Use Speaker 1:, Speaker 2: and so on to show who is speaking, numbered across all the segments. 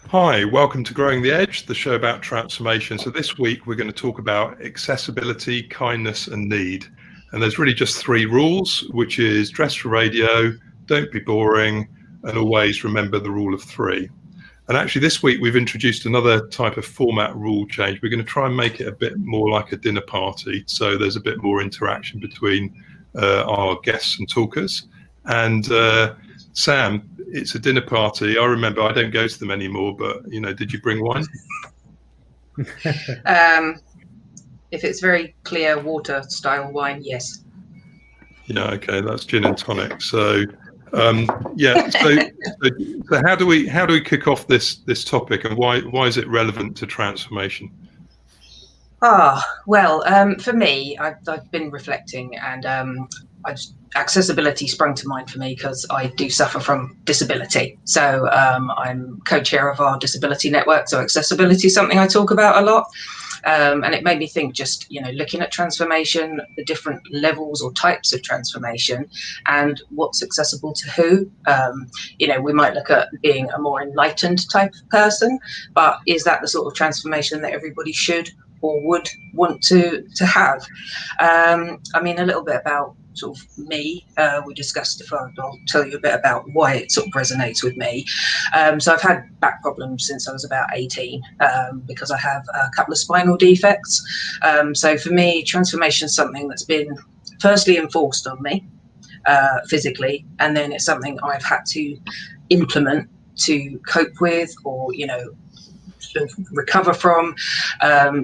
Speaker 1: Hi, welcome to Growing the Edge, the show about transformation. So this week we're going to talk about accessibility, kindness and need. And there's really just three rules, which is dress for radio, don't be boring, and always remember the rule of three. And actually this week we've introduced another type of format rule change. We're going to try and make it a bit more like a dinner party. So there's a bit more interaction between our guests and talkers. And Sam, it's a dinner party. I remember, I don't go to them anymore, but did you bring wine?
Speaker 2: If it's very clear water style wine, yes.
Speaker 1: Yeah, okay, that's gin and tonic. So yeah, so how do we kick off this topic, and why is it relevant to transformation?
Speaker 2: Well, for me, I've been reflecting, and accessibility sprung to mind for me because I do suffer from disability. So I'm co-chair of our disability network, so accessibility is something I talk about a lot. And it made me think, just looking at transformation, the different levels or types of transformation, and what's accessible to who. We might look at being a more enlightened type of person, but is that the sort of transformation that everybody should or would want to have? I mean, a little bit about sort of me, we discussed. I'll tell you a bit about why it sort of resonates with me. So I've had back problems since I was about 18 because I have a couple of spinal defects. So for me, transformation is something that's been firstly enforced on me physically, and then it's something I've had to implement to cope with, or recover from.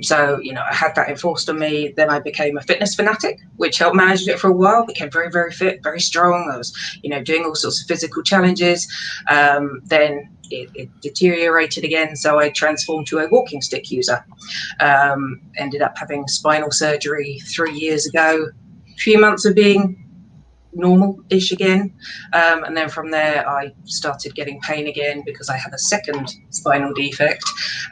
Speaker 2: So I had that enforced on me. Then I became a fitness fanatic, which helped manage it for a while. Became very, very fit, very strong. I was doing all sorts of physical challenges. Then it deteriorated again, so I transformed to a walking stick user. Ended up having spinal surgery 3 years ago. A few months of being normal-ish again, and then from there I started getting pain again because I had a second spinal defect,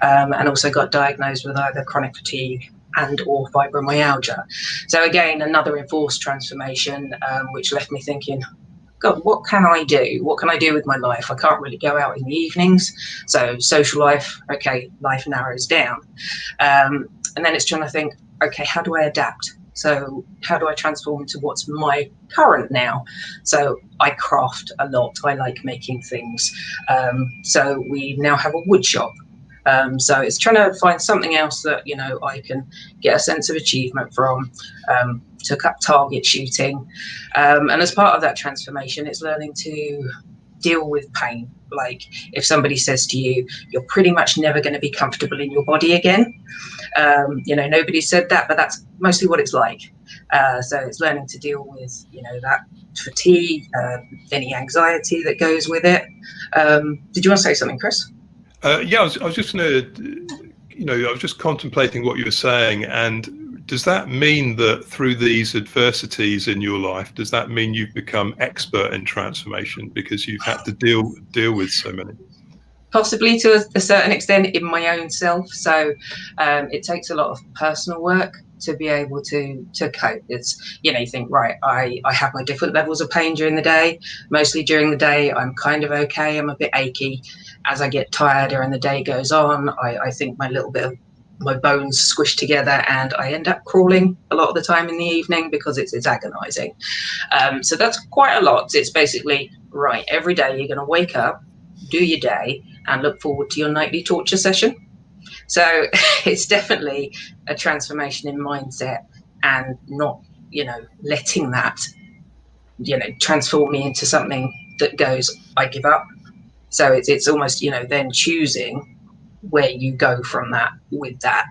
Speaker 2: and also got diagnosed with either chronic fatigue and or fibromyalgia. So again, another enforced transformation, which left me thinking, God, what can I do? What can I do with my life? I can't really go out in the evenings, so social life, okay, life narrows down. And then it's trying to think, okay, how do I adapt? So how do I transform into what's my current now? So I craft a lot. I like making things. So we now have a wood shop. So it's trying to find something else that, I can get a sense of achievement from. Took up target shooting. And as part of that transformation, it's learning to deal with pain. Like if somebody says to you, you're pretty much never going to be comfortable in your body again. Nobody said that, but that's mostly what it's like. So it's learning to deal with, that fatigue, any anxiety that goes with it. Did you want to say something, Chris?
Speaker 1: Yeah, I was just going to, I was just contemplating what you were saying. And does that mean that through these adversities in your life, does that mean you've become expert in transformation because you've had to deal with so many?
Speaker 2: Possibly to a certain extent in my own self. So it takes a lot of personal work to be able to cope. It's, you think, right, I have my different levels of pain during the day. Mostly during the day, I'm kind of okay. I'm a bit achy. As I get tireder and the day goes on, I think my bones squish together and I end up crawling a lot of the time in the evening because it's agonizing. So that's quite a lot. It's basically, right, every day you're going to wake up, do your day, and look forward to your nightly torture session. So it's definitely a transformation in mindset, and not, letting that, transform me into something that goes, I give up. So it's almost, then choosing where you go from that with that.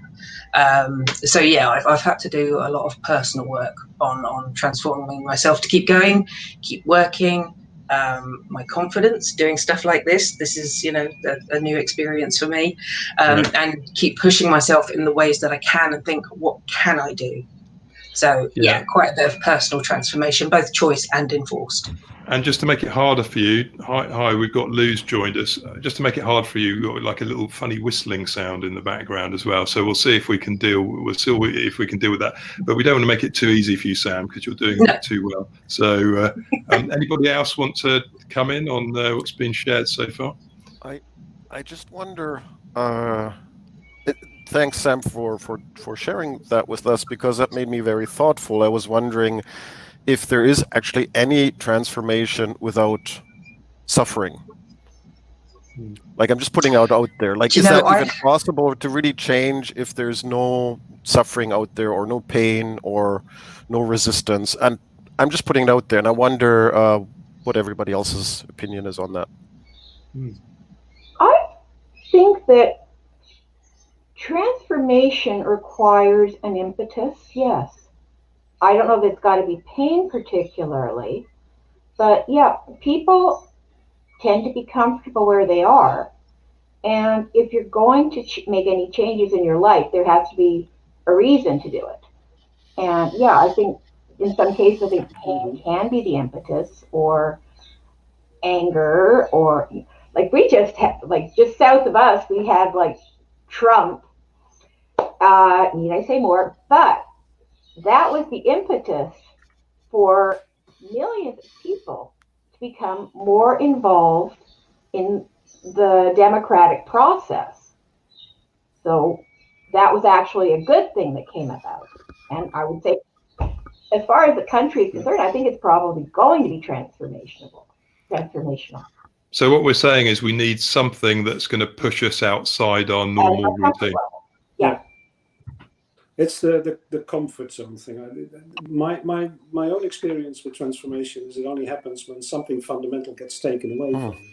Speaker 2: So yeah, I've had to do a lot of personal work on transforming myself to keep going, keep working. My confidence doing stuff like this is a new experience for me, and keep pushing myself in the ways that I can and think, what can I do? So yeah, quite a bit of personal transformation, both choice and enforced.
Speaker 1: And just to make it harder for you, hi, we've got Lou's joined us. Just to make it hard for you, we've got like a little funny whistling sound in the background as well. So we'll see if we can deal. We'll see if we can deal with that. But we don't want to make it too easy for you, Sam, because you're doing it too well. So anybody else want to come in on what's been shared so far?
Speaker 3: I just wonder. Thanks, Sam, for sharing that with us, because that made me very thoughtful. I was wondering if there is actually any transformation without suffering. Like, I'm just putting out there. Like,
Speaker 2: Do you
Speaker 3: is
Speaker 2: know,
Speaker 3: that even possible to really change if there's no suffering out there, or no pain, or no resistance? And I'm just putting it out there, and I wonder what everybody else's opinion is on that.
Speaker 4: I think that transformation requires an impetus, yes. I don't know if it's got to be pain particularly, but yeah, people tend to be comfortable where they are. And if you're going to make any changes in your life, there has to be a reason to do it. And yeah, I think in some cases, I think pain can be the impetus, or anger, or like we just had, like just south of us, we had like Trump. Need I say more? But that was the impetus for millions of people to become more involved in the democratic process. So that was actually a good thing that came about. And I would say, as far as the country is concerned, I think it's probably going to be transformational.
Speaker 1: So what we're saying is we need something that's going to push us outside our normal routine.
Speaker 4: Yeah.
Speaker 5: It's the comfort zone thing. My own experience with transformation is it only happens when something fundamental gets taken away from you.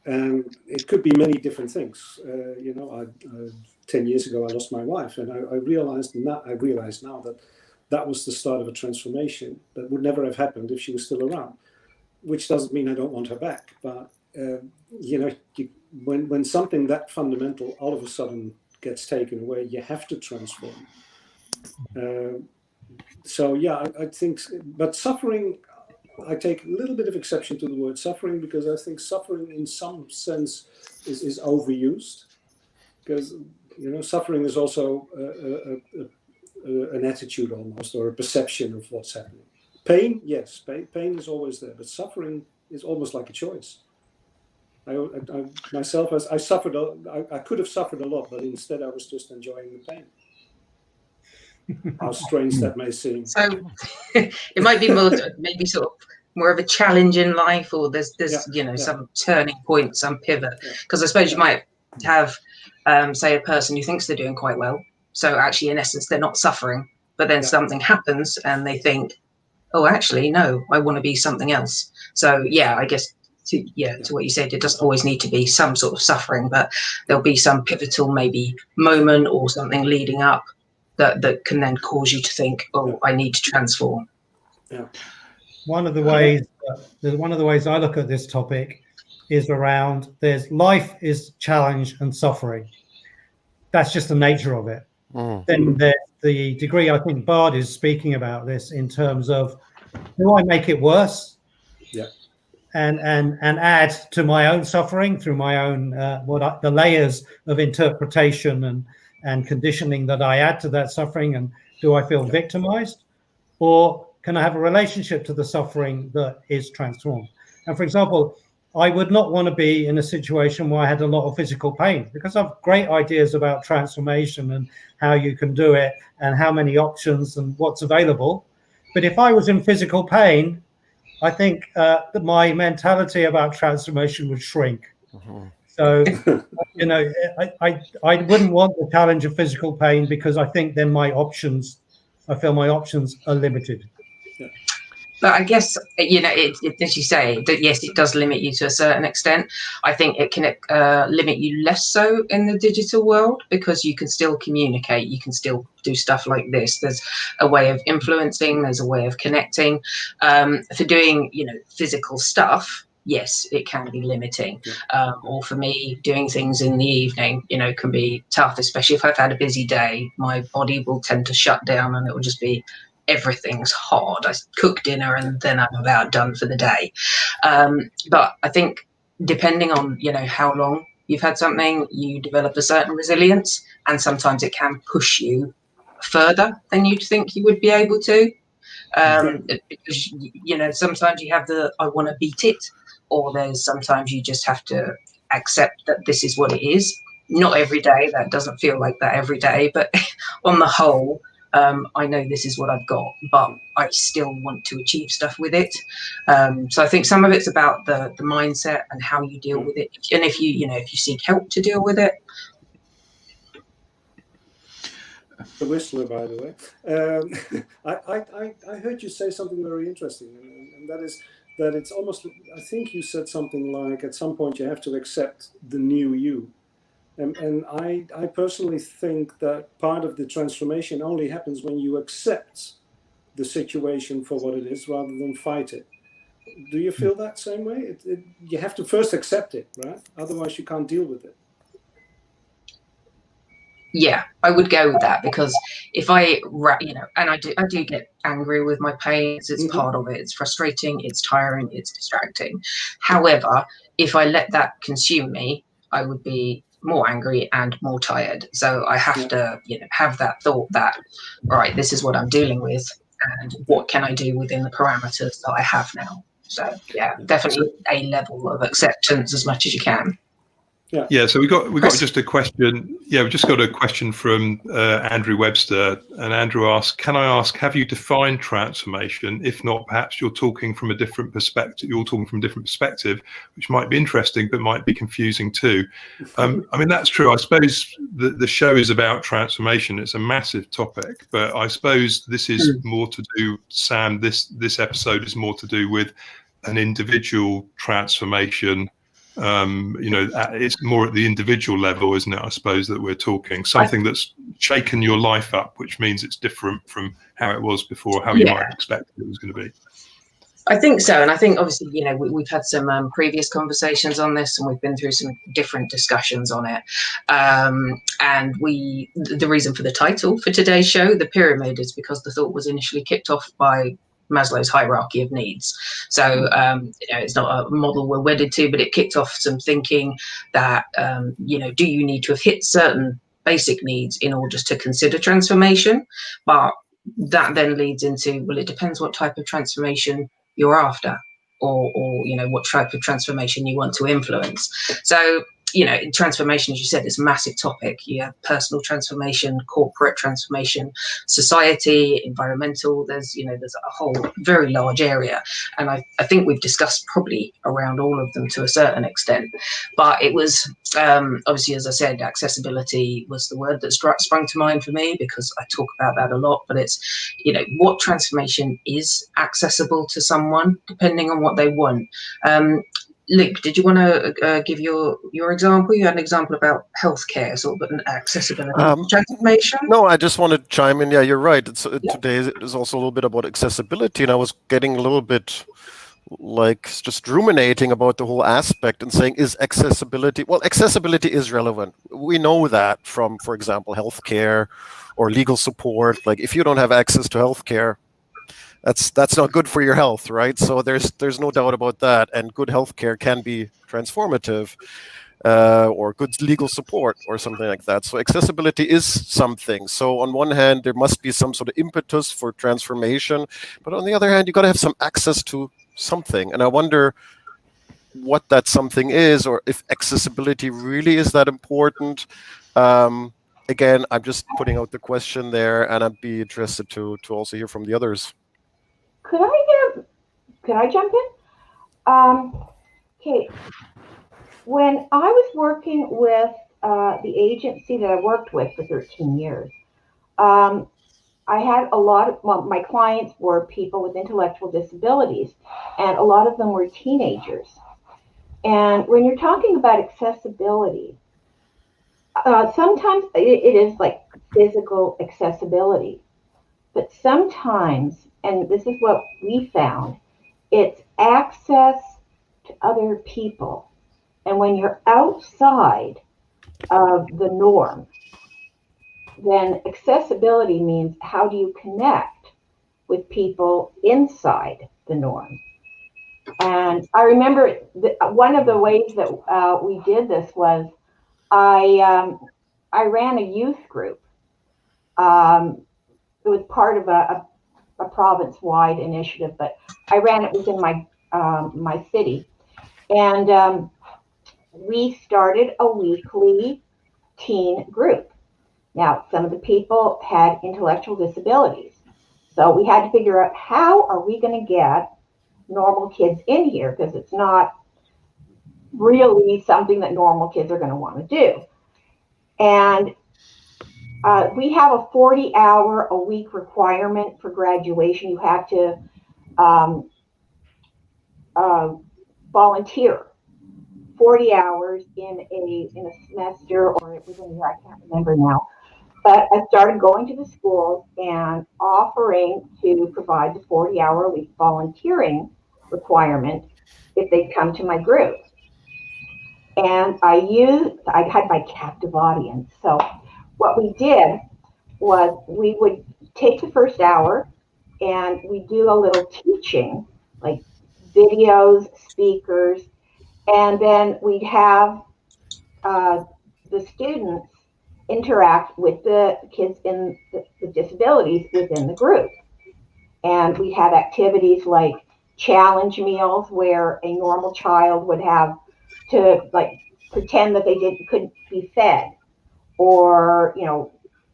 Speaker 5: And it could be many different things. 10 years ago, I lost my wife, and I realized now that was the start of a transformation that would never have happened if she was still around. Which doesn't mean I don't want her back, but when something that fundamental all of a sudden gets taken away, you have to transform. So yeah, I think, but suffering, I take a little bit of exception to the word suffering, because I think suffering in some sense is overused, because suffering is also an attitude almost, or a perception of what's happening. Pain, yes, pain is always there, but suffering is almost like a choice. I suffered. I could have suffered a lot, but instead I was just enjoying the pain. How strange that may seem.
Speaker 2: So it might be maybe sort of more of a challenge in life, or there's some turning point, some pivot. Because I suppose you might have, say, a person who thinks they're doing quite well. So actually, in essence, they're not suffering. But then something happens, and they think, oh, actually, no, I want to be something else. So yeah, I guess to what you said, it doesn't always need to be some sort of suffering, but there'll be some pivotal maybe moment or something leading up that can then cause you to think, oh, I need to transform.
Speaker 5: Yeah.
Speaker 6: One of the ways I look at this topic is around life is challenge and suffering. That's just the nature of it. Then there's the degree, I think Bard is speaking about this in terms of, do I make it worse?
Speaker 5: Yeah.
Speaker 6: And add to my own suffering through my own the layers of interpretation and conditioning that I add to that suffering, and do I feel victimized, or can I have a relationship to the suffering that is transformed? And for example, I would not want to be in a situation where I had a lot of physical pain, because I have great ideas about transformation and how you can do it and how many options and what's available. But if I was in physical pain, I think that my mentality about transformation would shrink. So, I wouldn't want the challenge of physical pain, because I think then I feel my options are limited.
Speaker 2: But I guess, as you say, that yes, it does limit you to a certain extent. I think it can limit you less so in the digital world, because you can still communicate. You can still do stuff like this. There's a way of influencing. There's a way of connecting. For doing, physical stuff, yes, it can be limiting. Or for me, doing things in the evening, can be tough, especially if I've had a busy day. My body will tend to shut down, and it will just be, everything's hard. I cook dinner and then I'm about done for the day. But I think depending on, how long you've had something, you develop a certain resilience, and sometimes it can push you further than you'd think you would be able to. Because, sometimes you have I want to beat it, or there's sometimes you just have to accept that this is what it is. Not every day, that doesn't feel like that every day, but on the whole, I know this is what I've got, but I still want to achieve stuff with it. So I think some of it's about the mindset and how you deal with it, and if you seek help to deal with it.
Speaker 5: The whistler, by the way. I heard you say something very interesting, and that is that it's almost, I think you said something like, at some point you have to accept the new you. And I personally think that part of the transformation only happens when you accept the situation for what it is rather than fight it. Do you feel that same way? You have to first accept it, right? Otherwise you can't deal with it.
Speaker 2: Yeah, I would go with that, because if I, and I do get angry with my pain. It's part of it. It's frustrating, it's tiring, it's distracting. However, if I let that consume me, I would be more angry and more tired. So I have to, have that thought that, right, this is what I'm dealing with, and what can I do within the parameters that I have now. So yeah, definitely a level of acceptance as much as you can.
Speaker 1: Yeah, so we got just a question. Yeah, we just got a question from Andrew Webster, and Andrew asked, "Can I ask, have you defined transformation? If not, perhaps you're talking from a different perspective. You're talking from a different perspective, which might be interesting, but might be confusing too." I mean, that's true. I suppose the show is about transformation. It's a massive topic, but I suppose this is more to do, Sam. This episode is more to do with an individual transformation. It's more at the individual level, isn't it? I suppose that we're talking something that's shaken your life up, which means it's different from how it was before, how you might have expected it was going to be.
Speaker 2: I think so, and I think obviously, we've had some previous conversations on this, and we've been through some different discussions on it. And the reason for the title for today's show, The Pyramid, is because the thought was initially kicked off by Maslow's hierarchy of needs. So, it's not a model we're wedded to, but it kicked off some thinking that, do you need to have hit certain basic needs in order to consider transformation? But that then leads into, well, it depends what type of transformation you're after, or what type of transformation you want to influence. So, transformation, as you said, is a massive topic. You have personal transformation, corporate transformation, society, environmental. There's a whole very large area. And I think we've discussed probably around all of them to a certain extent. But it was, obviously, as I said, accessibility was the word that sprung to mind for me, because I talk about that a lot. But it's, what transformation is accessible to someone, depending on what they want. Luke, did you want to give your example? You had an example about healthcare, sort of an accessibility transformation.
Speaker 3: No, I just want to chime in. Yeah, you're right. Today is also a little bit about accessibility, and I was getting a little bit like just ruminating about the whole aspect and saying, is accessibility? Well, accessibility is relevant. We know that from, for example, healthcare or legal support. Like, if you don't have access to healthcare, that's not good for your health, right? So there's no doubt about that. And good healthcare can be transformative, or good legal support or something like that. So accessibility is something. So on one hand, there must be some sort of impetus for transformation, but on the other hand, you got to have some access to something. And I wonder what that something is, or if accessibility really is that important. Again, I'm just putting out the question there, and I'd be interested to also hear from the others.
Speaker 4: Could I jump in? Okay. When I was working with the agency that I worked with for 13 years, I had a lot of, my clients were people with intellectual disabilities, and a lot of them were teenagers. And when you're talking about accessibility, sometimes it is like physical accessibility, but sometimes, and this is what we found, it's access to other people. And when you're outside of the norm, then accessibility means how do you connect with people inside the norm? And I remember one of the ways that we did this was I ran a youth group. It was part of a province-wide initiative, but I ran it within my city. And we started a weekly teen group. Now, some of the people had intellectual disabilities. So we had to figure out, how are we going to get normal kids in here? Because it's not really something that normal kids are going to want to do. And we have a 40-hour-a-week requirement for graduation. You have to volunteer 40 hours in a semester, or it was in a year, I can't remember now. But I started going to the schools and offering to provide the 40-hour-a-week volunteering requirement if they come to my group. And I had my captive audience. So what we did was we would take the first hour and we do a little teaching, like videos, speakers, and then we'd have the students interact with the kids in the disabilities within the group. And we'd have activities like challenge meals, where a normal child would have to like pretend that they couldn't be fed, or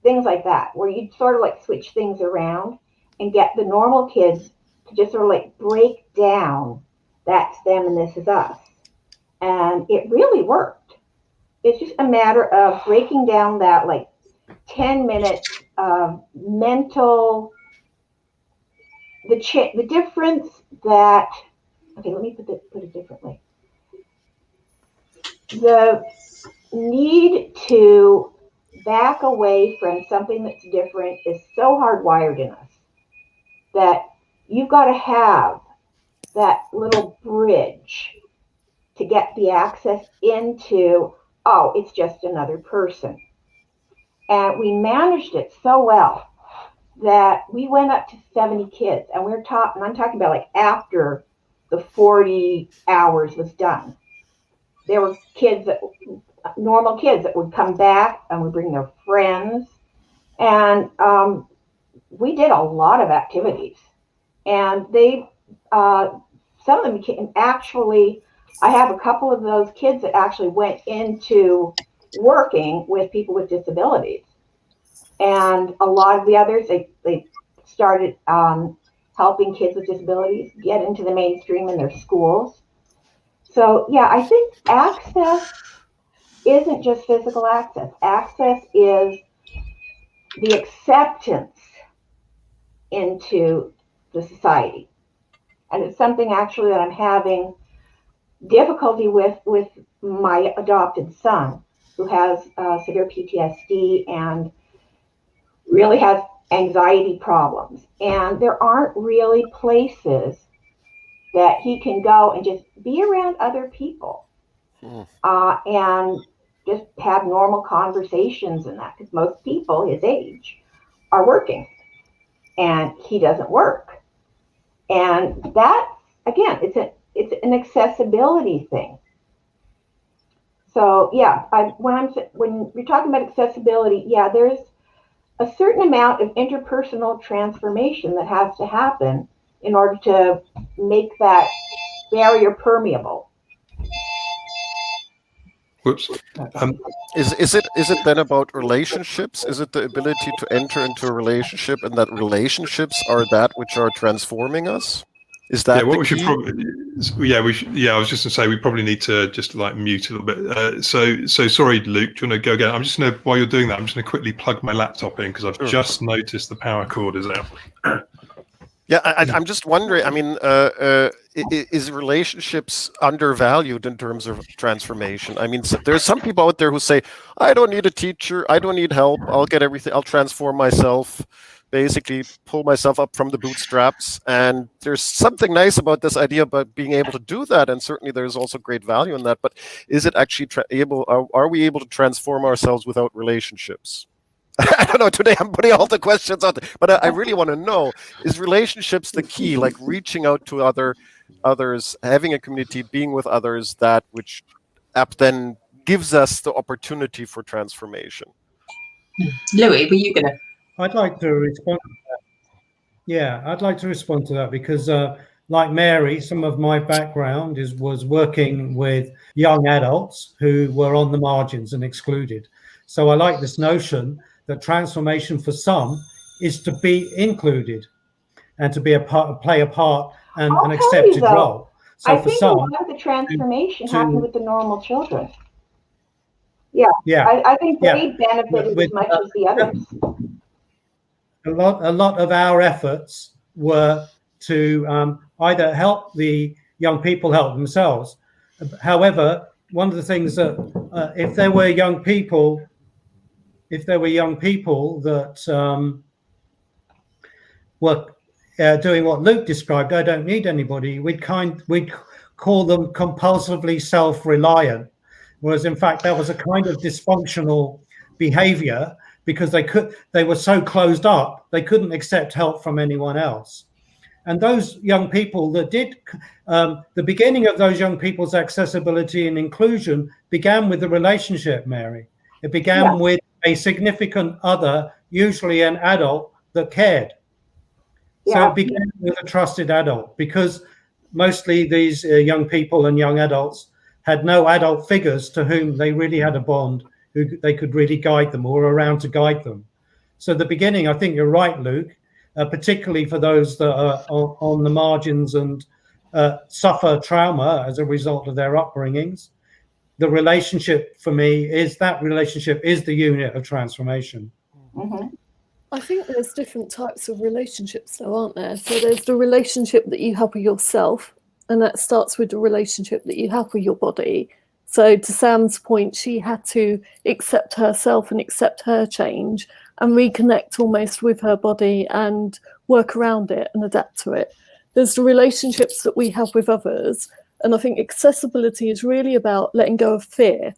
Speaker 4: things like that, where you'd sort of like switch things around and get the normal kids to just sort of like break down, that's them and this is us. And it really worked. It's just a matter of breaking down that like 10 minutes of mental, the difference that, okay, let me put it differently. The need to back away from something that's different is so hardwired in us that you've got to have that little bridge to get the access into, oh, it's just another person. And we managed it so well that we went up to 70 kids, and I'm talking about like after the 40 hours was done. There were normal kids that would come back and would bring their friends. And we did a lot of activities. And some of them became, actually, I have a couple of those kids that actually went into working with people with disabilities. And a lot of the others, they started helping kids with disabilities get into the mainstream in their schools. So yeah, I think access isn't just physical access. Access is the acceptance into the society. And it's something actually that I'm having difficulty with my adopted son, who has severe PTSD and really has anxiety problems. And there aren't really places that he can go and just be around other people and just have normal conversations and that, because most people his age are working and he doesn't work. And that, again, it's an accessibility thing. So yeah, when you're talking about accessibility, yeah, there's a certain amount of interpersonal transformation that has to happen in order to make that barrier permeable.
Speaker 1: Whoops.
Speaker 3: Is it then about relationships? Is it the ability to enter into a relationship, and that relationships are that which are transforming us? Is that
Speaker 1: what
Speaker 3: the
Speaker 1: we
Speaker 3: key?
Speaker 1: should probably? Yeah, I was just going to say we probably need to just like mute a little bit. So sorry, Luke. Do you want to go again? I'm just going to, while you're doing that, I'm just going to quickly plug my laptop in because I've just noticed the power cord is out.
Speaker 3: Yeah, I'm just wondering. I mean, is relationships undervalued in terms of transformation? I mean, there's some people out there who say, "I don't need a teacher. I don't need help. I'll get everything. I'll transform myself. Basically, pull myself up from the bootstraps." And there's something nice about this idea about being able to do that, and certainly there's also great value in that. But is it actually are we able to transform ourselves without relationships? I don't know. Today I'm putting all the questions out there, but I really want to know: is relationships the key? Like reaching out to others, having a community, being with others, that which then gives us the opportunity for transformation.
Speaker 2: Louis, were you gonna?
Speaker 6: I'd like to respond to that. Yeah, I'd like to respond to that because like Mary, some of my background was working with young adults who were on the margins and excluded. So I like this notion that transformation for some is to be included and to be play a part and
Speaker 4: I'll
Speaker 6: an
Speaker 4: tell
Speaker 6: accepted
Speaker 4: you, though,
Speaker 6: role. So
Speaker 4: I
Speaker 6: for
Speaker 4: think a
Speaker 6: some,
Speaker 4: lot of the transformation
Speaker 6: to-
Speaker 4: happened with the normal children. Yeah,
Speaker 6: yeah,
Speaker 4: I think
Speaker 6: yeah.
Speaker 4: they benefited
Speaker 6: With,
Speaker 4: as much as the others.
Speaker 6: a lot of our efforts were to either help the young people help themselves. However, one of the things that if there were young people that were doing what Luke described, I don't need anybody, we'd call them compulsively self-reliant, whereas in fact that was a kind of dysfunctional behavior because they were so closed up they couldn't accept help from anyone else. And those young people that did, the beginning of those young people's accessibility and inclusion began with the relationship, Mary. It began with a significant other, usually an adult, that cared. So it began with a trusted adult, because mostly these young people and young adults had no adult figures to whom they really had a bond, who they could really guide them or around to guide them. So the beginning, I think you're right, Luke, particularly for those that are on the margins and suffer trauma as a result of their upbringings. The relationship for me is the unit of transformation.
Speaker 4: Mm-hmm.
Speaker 7: I think there's different types of relationships though, aren't there? So there's the relationship that you have with yourself, and that starts with the relationship that you have with your body. So to Sam's point, she had to accept herself and accept her change and reconnect almost with her body and work around it and adapt to it. There's the relationships that we have with others, and I think accessibility is really about letting go of fear.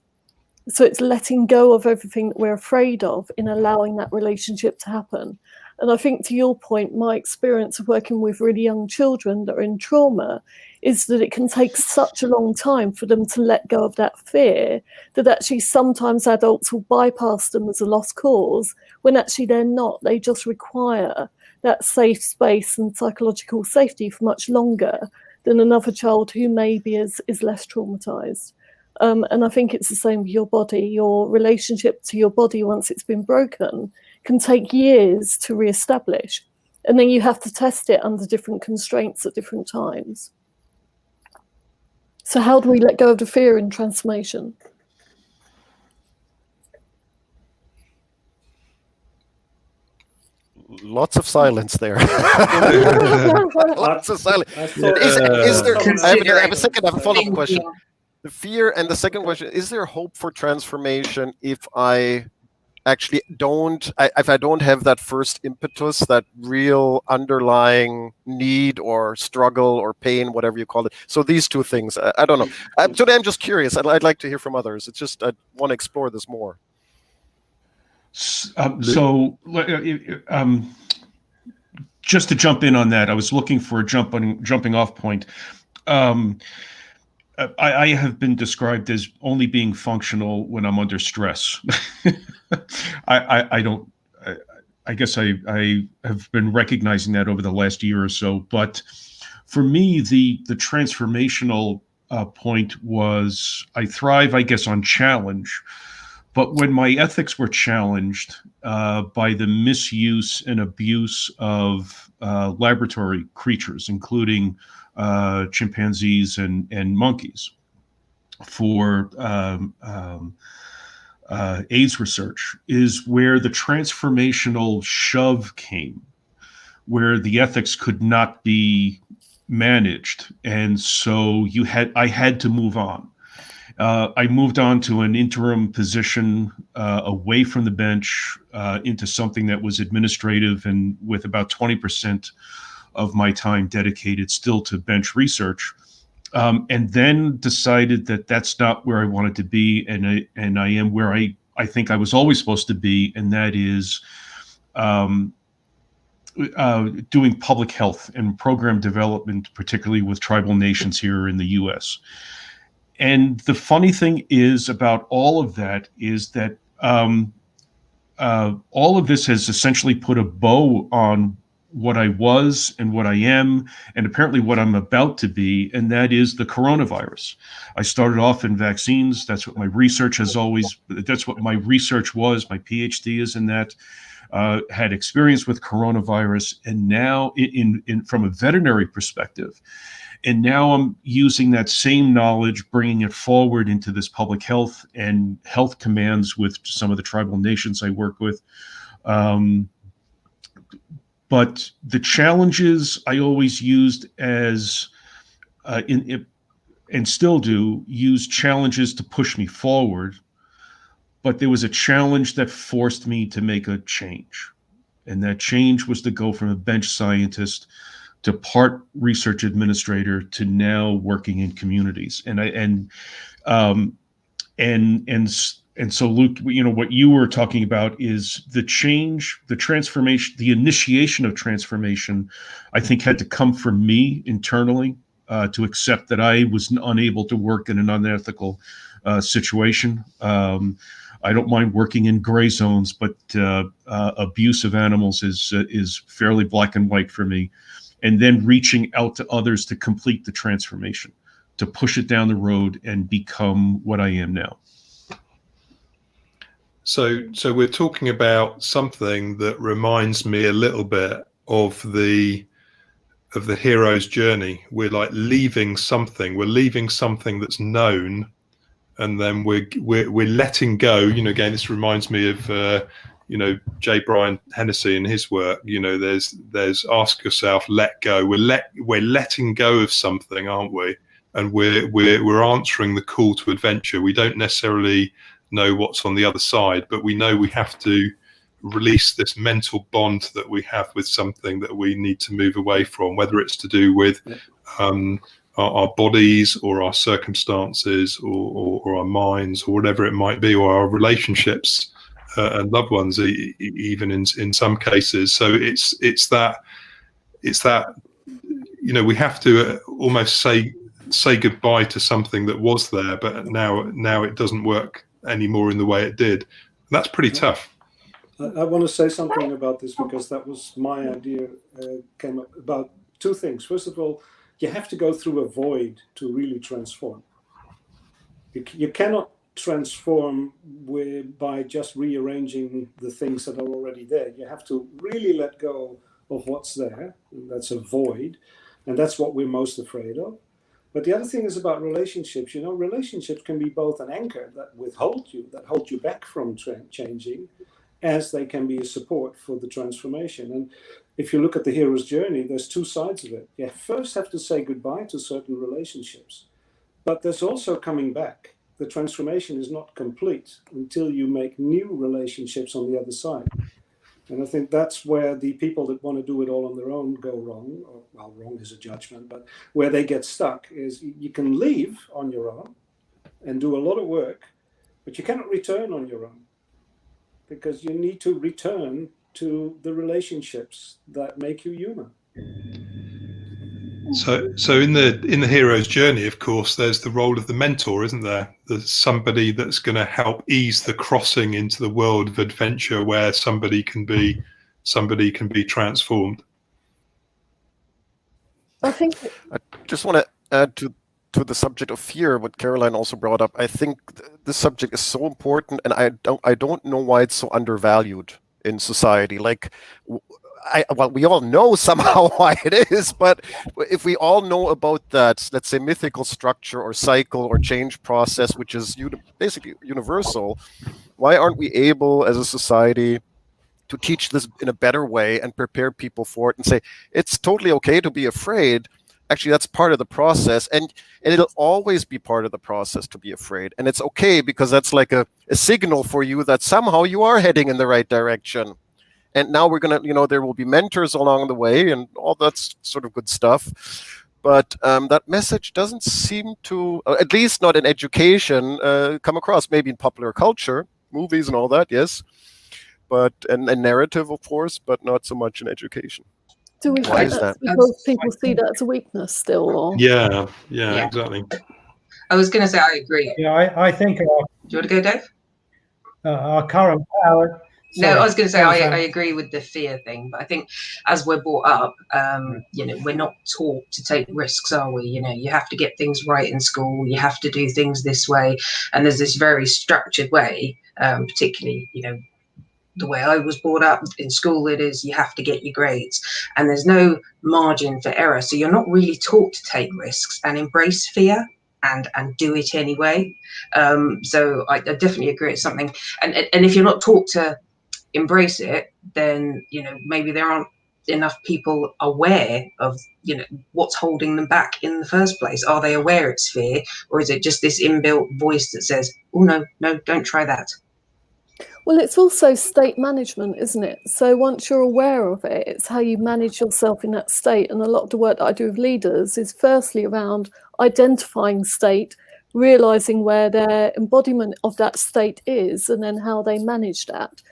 Speaker 7: So it's letting go of everything that we're afraid of in allowing that relationship to happen. And I think to your point, my experience of working with really young children that are in trauma is that it can take such a long time for them to let go of that fear that actually sometimes adults will bypass them as a lost cause when actually they're not. They just require that safe space and psychological safety for much longer than another child who maybe is less traumatized. And I think it's the same with your body. Your relationship to your body, once it's been broken, can take years to reestablish. And then you have to test it under different constraints at different times. So how do we let go of the fear in transformation?
Speaker 3: Lots of silence there. Lots of silence. I have a follow-up question. The fear, and the second question, is there hope for transformation if I actually don't have that first impetus, that real underlying need or struggle or pain, whatever you call it? So these two things, I don't know. Today I'm just curious. I'd like to hear from others. It's just I want to explore this more.
Speaker 8: Just to jump in on that, I was looking for a jumping off point. I have been described as only being functional when I'm under stress. I guess I have been recognizing that over the last year or so. But for me, the transformational point was I thrive, I guess, on challenge. But when my ethics were challenged by the misuse and abuse of laboratory creatures, including chimpanzees and monkeys, for AIDS research, is where the transformational shove came, where the ethics could not be managed, and so I had to move on. I moved on to an interim position away from the bench into something that was administrative and with about 20% of my time dedicated still to bench research, and then decided that that's not where I wanted to be, and I am where I think I was always supposed to be, and that is doing public health and program development, particularly with tribal nations here in the U.S. And the funny thing is about all of that is that all of this has essentially put a bow on what I was and what I am, and apparently what I'm about to be, and that is the coronavirus. I started off in vaccines. That's what my research that's what my research was. My PhD is in that. Had experience with coronavirus, and now from a veterinary perspective, and now I'm using that same knowledge, bringing it forward into this public health and health commands with some of the tribal nations I work with. But the challenges I always used as, and still do, use challenges to push me forward. But there was a challenge that forced me to make a change. And that change was to go from a bench scientist to part research administrator to now working in communities. And so, Luke, what you were talking about is the change, the transformation, the initiation of transformation, I think had to come from me internally to accept that I was unable to work in an unethical situation. I don't mind working in gray zones, but abuse of animals is fairly black and white for me. And then reaching out to others to complete the transformation, to push it down the road and become what I am now.
Speaker 1: So we're talking about something that reminds me a little bit of the hero's journey. We're like leaving something. We're leaving something that's known, and then we're letting go. Again, this reminds me of J. Brian Hennessy and his work. There's ask yourself, let go. We're letting go of something, aren't we? And we're answering the call to adventure. We don't necessarily know what's on the other side, but we know we have to release this mental bond that we have with something that we need to move away from, whether it's to do with our bodies or our circumstances or our minds or whatever it might be, or our relationships and loved ones, even in some cases. So it's that we have to almost say goodbye to something that was there, but now it doesn't work anymore in the way it did. That's pretty tough.
Speaker 5: I want to say something about this, because that was my idea. Came up about two things. First of all, you have to go through a void to really transform. You cannot transform by just rearranging the things that are already there. You have to really let go of what's there, and that's a void, and that's what we're most afraid of. But the other thing is about relationships. Relationships can be both an anchor that hold you back from changing, as they can be a support for the transformation. And if you look at the hero's journey, there's two sides of it. You first have to say goodbye to certain relationships, but there's also coming back. The transformation is not complete until you make new relationships on the other side. And I think that's where the people that want to do it all on their own go wrong. Well, wrong is a judgment, but where they get stuck is you can leave on your own and do a lot of work, but you cannot return on your own, because you need to return to the relationships that make you human.
Speaker 1: So in the hero's journey, of course, there's the role of the mentor, isn't there? There's somebody that's going to help ease the crossing into the world of adventure, where somebody can be transformed.
Speaker 7: I think
Speaker 3: I just want to add to the subject of fear, what Caroline also brought up. I think this subject is so important, and I don't know why it's so undervalued in society. Like, we all know somehow why it is, but if we all know about that, let's say, mythical structure or cycle or change process, which is basically universal, why aren't we able as a society to teach this in a better way and prepare people for it and say, it's totally okay to be afraid. Actually, that's part of the process, and it'll always be part of the process to be afraid. And it's okay, because that's like a signal for you that somehow you are heading in the right direction. And now we're going to, there will be mentors along the way and all that's sort of good stuff. But that message doesn't seem to, at least not in education, come across. Maybe in popular culture, movies and all that, yes. But and narrative, of course, but not so much in education.
Speaker 7: Do we
Speaker 3: Why
Speaker 7: think
Speaker 3: is
Speaker 7: that's
Speaker 3: that?
Speaker 7: because people see that as a weakness still? Or?
Speaker 1: Yeah, exactly.
Speaker 2: I was going to say, I agree.
Speaker 6: Yeah, I think
Speaker 2: Do you want to go, Dave?
Speaker 6: our current power,
Speaker 2: No, I was going to say
Speaker 6: Sorry,
Speaker 2: I agree with the fear thing, but I think as we're brought up, we're not taught to take risks, are we? You have to get things right in school. You have to do things this way, and there's this very structured way, particularly the way I was brought up in school. It is you have to get your grades, and there's no margin for error. So you're not really taught to take risks and embrace fear and do it anyway. So I definitely agree. It's something, and if you're not taught to embrace it, then maybe there aren't enough people aware of what's holding them back in the first place. Are they aware it's fear, or is it just this inbuilt voice that says, oh no, don't try that?
Speaker 7: Well, it's also state management, isn't it? So once you're aware of it, it's how you manage yourself in that state. And a lot of the work that I do with leaders is firstly around identifying state, realizing where their embodiment of that state is, and then how they manage that.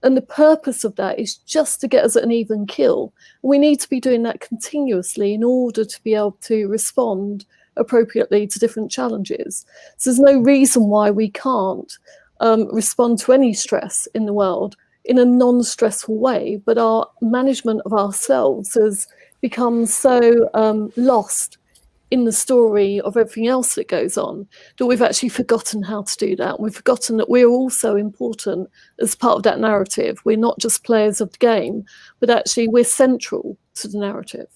Speaker 7: And the purpose of that is just to get us at an even kill. We need to be doing that continuously in order to be able to respond appropriately to different challenges. So there's no reason why we can't respond to any stress in the world in a non-stressful way, but our management of ourselves has become so lost in the story of everything else that goes on that we've actually forgotten how to do that. We've forgotten that we're also important as part of that narrative. We're not just players of the game, but actually we're central to the narrative.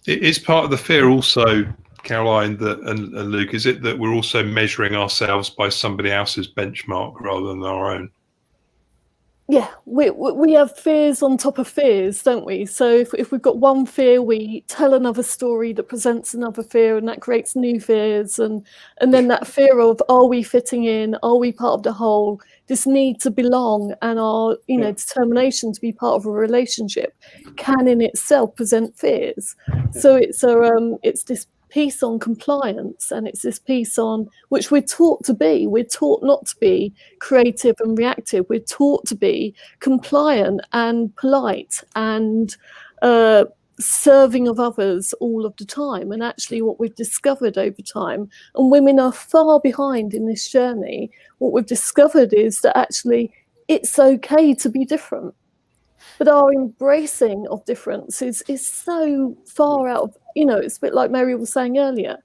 Speaker 1: It is part of the fear also, Caroline, and Luke, is it that we're also measuring ourselves by somebody else's benchmark rather than our own?
Speaker 7: Yeah, we have fears on top of fears, don't we? So if we've got one fear, we tell another story that presents another fear, and that creates new fears. And then that fear of, are we fitting in? Are we part of the whole? This need to belong and our determination to be part of a relationship can in itself present fears. So it's this piece on compliance, and it's this piece on which we're taught to be. We're taught not to be creative and reactive. We're taught to be compliant and polite and serving of others all of the time. And actually what we've discovered over time, and women are far behind in this journey, what we've discovered is that actually it's okay to be different. But our embracing of difference is so far out of, it's a bit like Mary was saying earlier,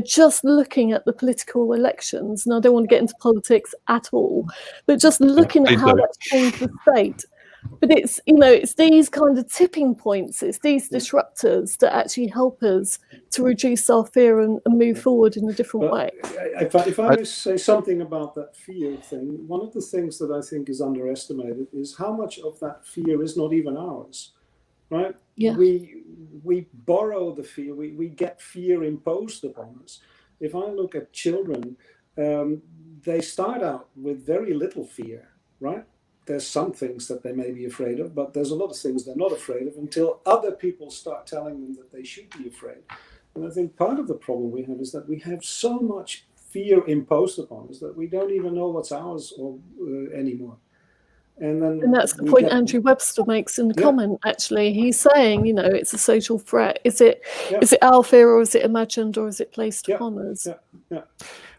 Speaker 7: just looking at the political elections, and I don't want to get into politics at all, but just looking at how that's changed the state. But it's these kind of tipping points, it's these disruptors that actually help us to reduce our fear and move forward in a different way.
Speaker 5: If I may say something about that fear thing, one of the things that I think is underestimated is how much of that fear is not even ours, right?
Speaker 7: Yeah.
Speaker 5: We borrow the fear, we get fear imposed upon us. If I look at children, they start out with very little fear, right? There's some things that they may be afraid of, but there's a lot of things they're not afraid of until other people start telling them that they should be afraid. And I think part of the problem we have is that we have so much fear imposed upon us that we don't even know what's ours anymore. And
Speaker 7: that's the point Andrew Webster makes in the comment, actually. He's saying, it's a social threat. Is it our fear, or is it imagined, or is it placed upon us?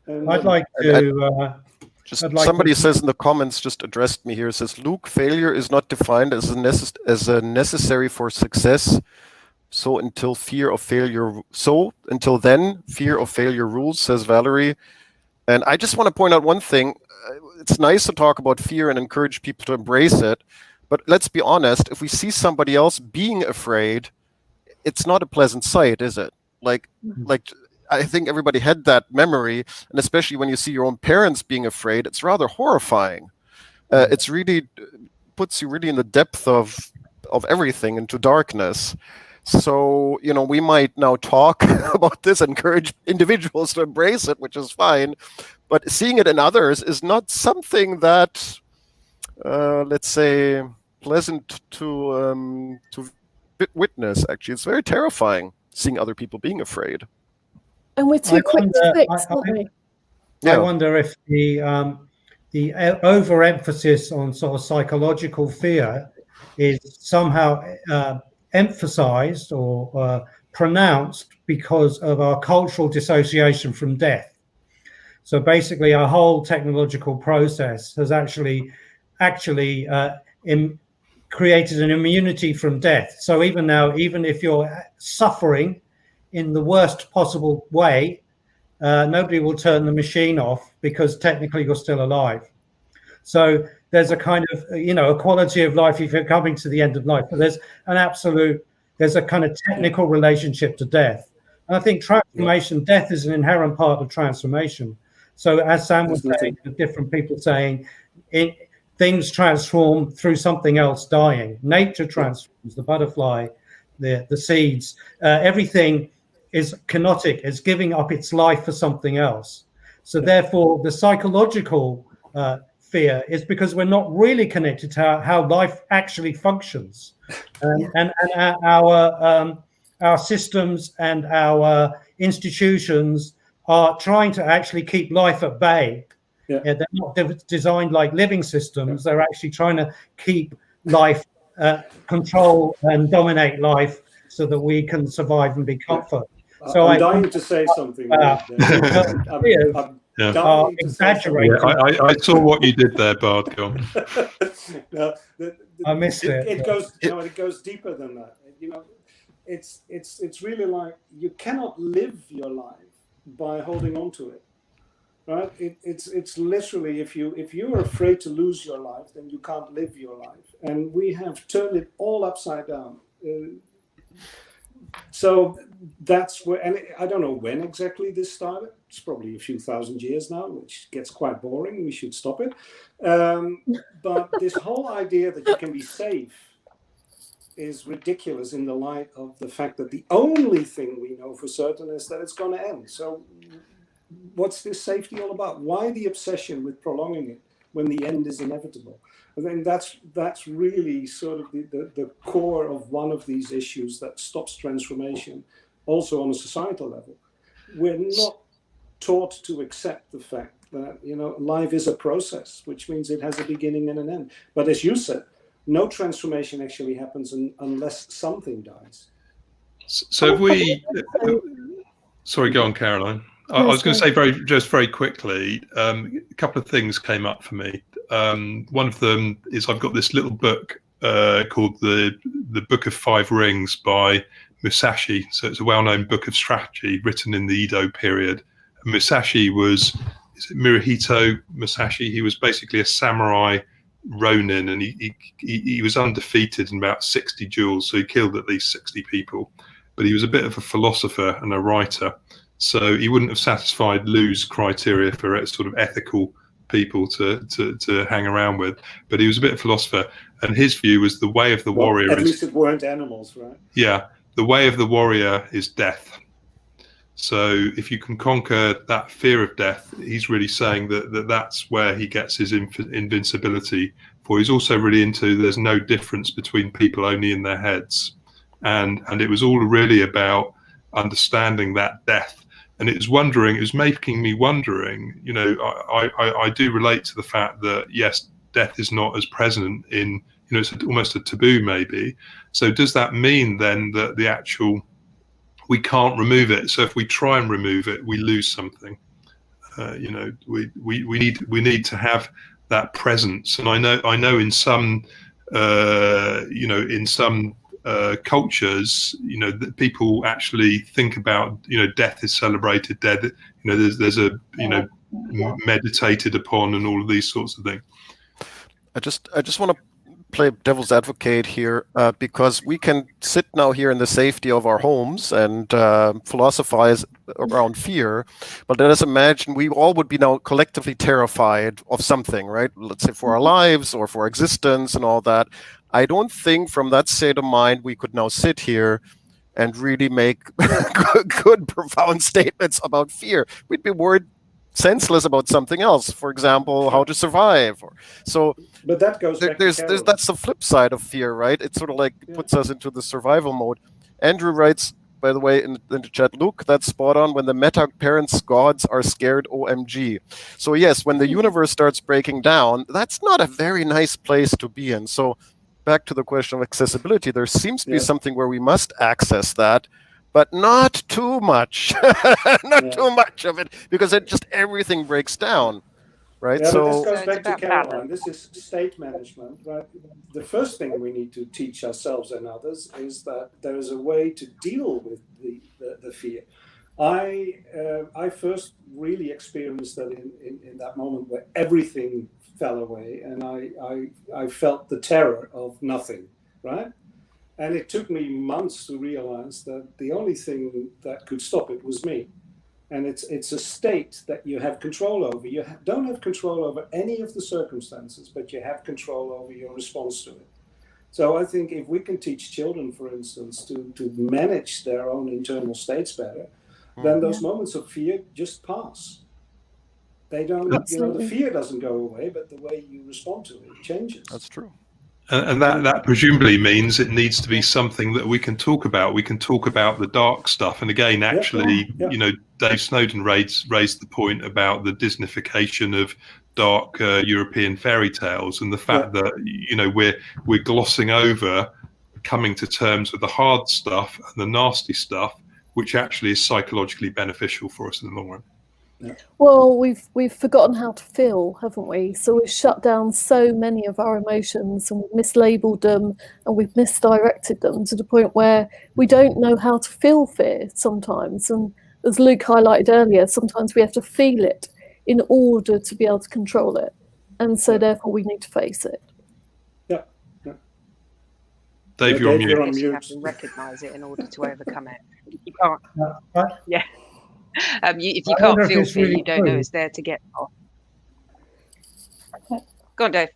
Speaker 6: I'd like to...
Speaker 3: somebody says in the comments, just addressed me here, says, Luke, failure is not defined as a necessary for success. So until then, fear of failure rules, says Valerie. And I just want to point out one thing. It's nice to talk about fear and encourage people to embrace it. But let's be honest, if we see somebody else being afraid, it's not a pleasant sight, is it? Like I think everybody had that memory, and especially when you see your own parents being afraid, it's rather horrifying. It's really puts you really in the depth of everything, into darkness. So, we might now talk about this, encourage individuals to embrace it, which is fine, but seeing it in others is not something that, let's say, pleasant to witness. Actually, it's very terrifying seeing other people being afraid.
Speaker 7: And we're too quick to fix, aren't we?
Speaker 6: I wonder if the overemphasis on sort of psychological fear is somehow emphasized or pronounced because of our cultural dissociation from death. So basically, our whole technological process has actually created an immunity from death. So even now, even if you're suffering in the worst possible way, nobody will turn the machine off because technically you're still alive. So there's a kind of, a quality of life if you're coming to the end of life. But there's a kind of technical relationship to death. And I think transformation, death is an inherent part of transformation. So as Sam was saying, different people saying, things transform through something else dying. Nature transforms, the butterfly, the seeds, everything is kenotic, is giving up its life for something else. So therefore, the psychological fear is because we're not really connected to how life actually functions. And our systems and our institutions are trying to actually keep life at bay. They're not designed like living systems. They're actually trying to keep life, control and dominate life so that we can survive and be comfort. So
Speaker 5: I'm dying to say something.
Speaker 6: Exaggerating.
Speaker 1: I saw what you did there, Bard. Go on.
Speaker 5: No,
Speaker 6: I missed it.
Speaker 5: It goes deeper than that. It's really like you cannot live your life by holding on to it. Right? It's literally if you're afraid to lose your life, then you can't live your life. And we have turned it all upside down. So that's where, and I don't know when exactly this started. It's probably a few thousand years now, which gets quite boring. We should stop it. But this whole idea that you can be safe is ridiculous in the light of the fact that the only thing we know for certain is that it's going to end. So what's this safety all about? Why the obsession with prolonging it when the end is inevitable? I think that's really sort of the core of one of these issues that stops transformation, also on a societal level. We're not taught to accept the fact that life is a process, which means it has a beginning and an end. But as you said, no transformation actually happens unless something dies.
Speaker 1: So if we, sorry, go on, Caroline. I was going to say very quickly, a couple of things came up for me. One of them is I've got this little book called the Book of Five Rings by Musashi. So it's a well-known book of strategy written in the Edo period. And Musashi is it Miruhito Musashi? He was basically a samurai ronin, and he was undefeated in about 60 duels. So he killed at least 60 people. But he was a bit of a philosopher and a writer. So he wouldn't have satisfied Liu's criteria for sort of ethical people to hang around with. But he was a bit of a philosopher. And his view was the way of the warrior
Speaker 5: at least it weren't animals, right?
Speaker 1: Yeah. The way of the warrior is death. So if you can conquer that fear of death, he's really saying that's where he gets his invincibility. For he's also really into there's no difference between people, only in their heads. And it was all really about understanding that death. And it was making me wondering, I do relate to the fact that, yes, death is not as present in, it's almost a taboo maybe. So does that mean then that we can't remove it? So if we try and remove it, we lose something. We need to have that presence. And I know in some, cultures, that people actually think about, death is celebrated, death, there's a, meditated upon and all of these sorts of things.
Speaker 3: I just want to play devil's advocate here, because we can sit now here in the safety of our homes and philosophize around fear, but let us imagine we all would be now collectively terrified of something, right? Let's say for our lives or for our existence and all that. I don't think from that state of mind we could now sit here and really make good, profound statements about fear. We'd be worried senseless about something else, for example, how to survive.
Speaker 5: But that goes back to
Speaker 3: that's the flip side of fear, right? It sort of like puts us into the survival mode. Andrew writes, by the way, in the chat, Luke, that's spot on. When the meta parents gods are scared, OMG. So yes, when the universe starts breaking down, that's not a very nice place to be in. So back to the question of accessibility, there seems to be something where we must access that, but not too much, too much of it, because everything breaks down. right?
Speaker 5: Yeah, but this
Speaker 3: So
Speaker 5: goes
Speaker 9: it's
Speaker 5: back to
Speaker 9: about
Speaker 5: Caroline.
Speaker 9: balance.
Speaker 5: This is state management, right? The first thing we need to teach ourselves and others is that there is a way to deal with the fear. I first really experienced that in that moment where everything fell away, and I felt the terror of nothing, right? And it took me months to realize that the only thing that could stop it was me. And it's a state that you have control over. You don't have control over any of the circumstances, but you have control over your response to it. So I think if we can teach children, for instance, to manage their own internal states better, then those moments of fear just pass. They don't, the fear doesn't go away, but the way you respond to it changes.
Speaker 3: that's true.
Speaker 1: And that presumably means it needs to be something that we can talk about. We can talk about the dark stuff. And again, actually, Dave Snowden raised the point about the Disneyfication of dark European fairy tales, and the fact that we're glossing over coming to terms with the hard stuff and the nasty stuff, which actually is psychologically beneficial for us in the long run.
Speaker 7: Well, we've forgotten how to feel, haven't we? So we've shut down so many of our emotions, and we've mislabeled them, and we've misdirected them to the point where we don't know how to feel fear sometimes. And as Luke highlighted earlier, sometimes we have to feel it in order to be able to control it. And so therefore we need to face it.
Speaker 5: Yeah.
Speaker 1: Dave, you're on mute.
Speaker 9: Yes, you have to recognise it in order to overcome it. You can't. Yeah. If you can't feel fear, you don't know it's there to get off. Go on, Dave.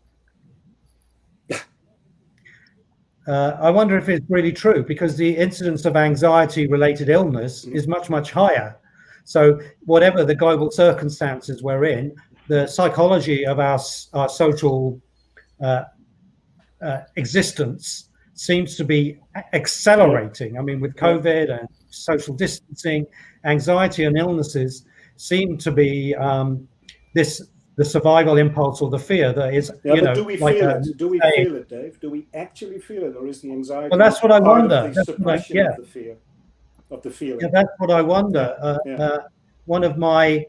Speaker 6: I wonder if it's really true, because the incidence of anxiety-related illness is much, much higher. So whatever the global circumstances we're in, the psychology of our social existence seems to be accelerating. I mean, with COVID and social distancing, anxiety and illnesses seem to be the survival impulse or the fear that is,
Speaker 5: but do we feel it? Do we feel it, Dave? Do we actually feel it, or is the anxiety?
Speaker 6: Well, that's what I wonder.
Speaker 5: The suppression of the fear, of the feeling.
Speaker 6: Yeah, that's what I wonder. One of my,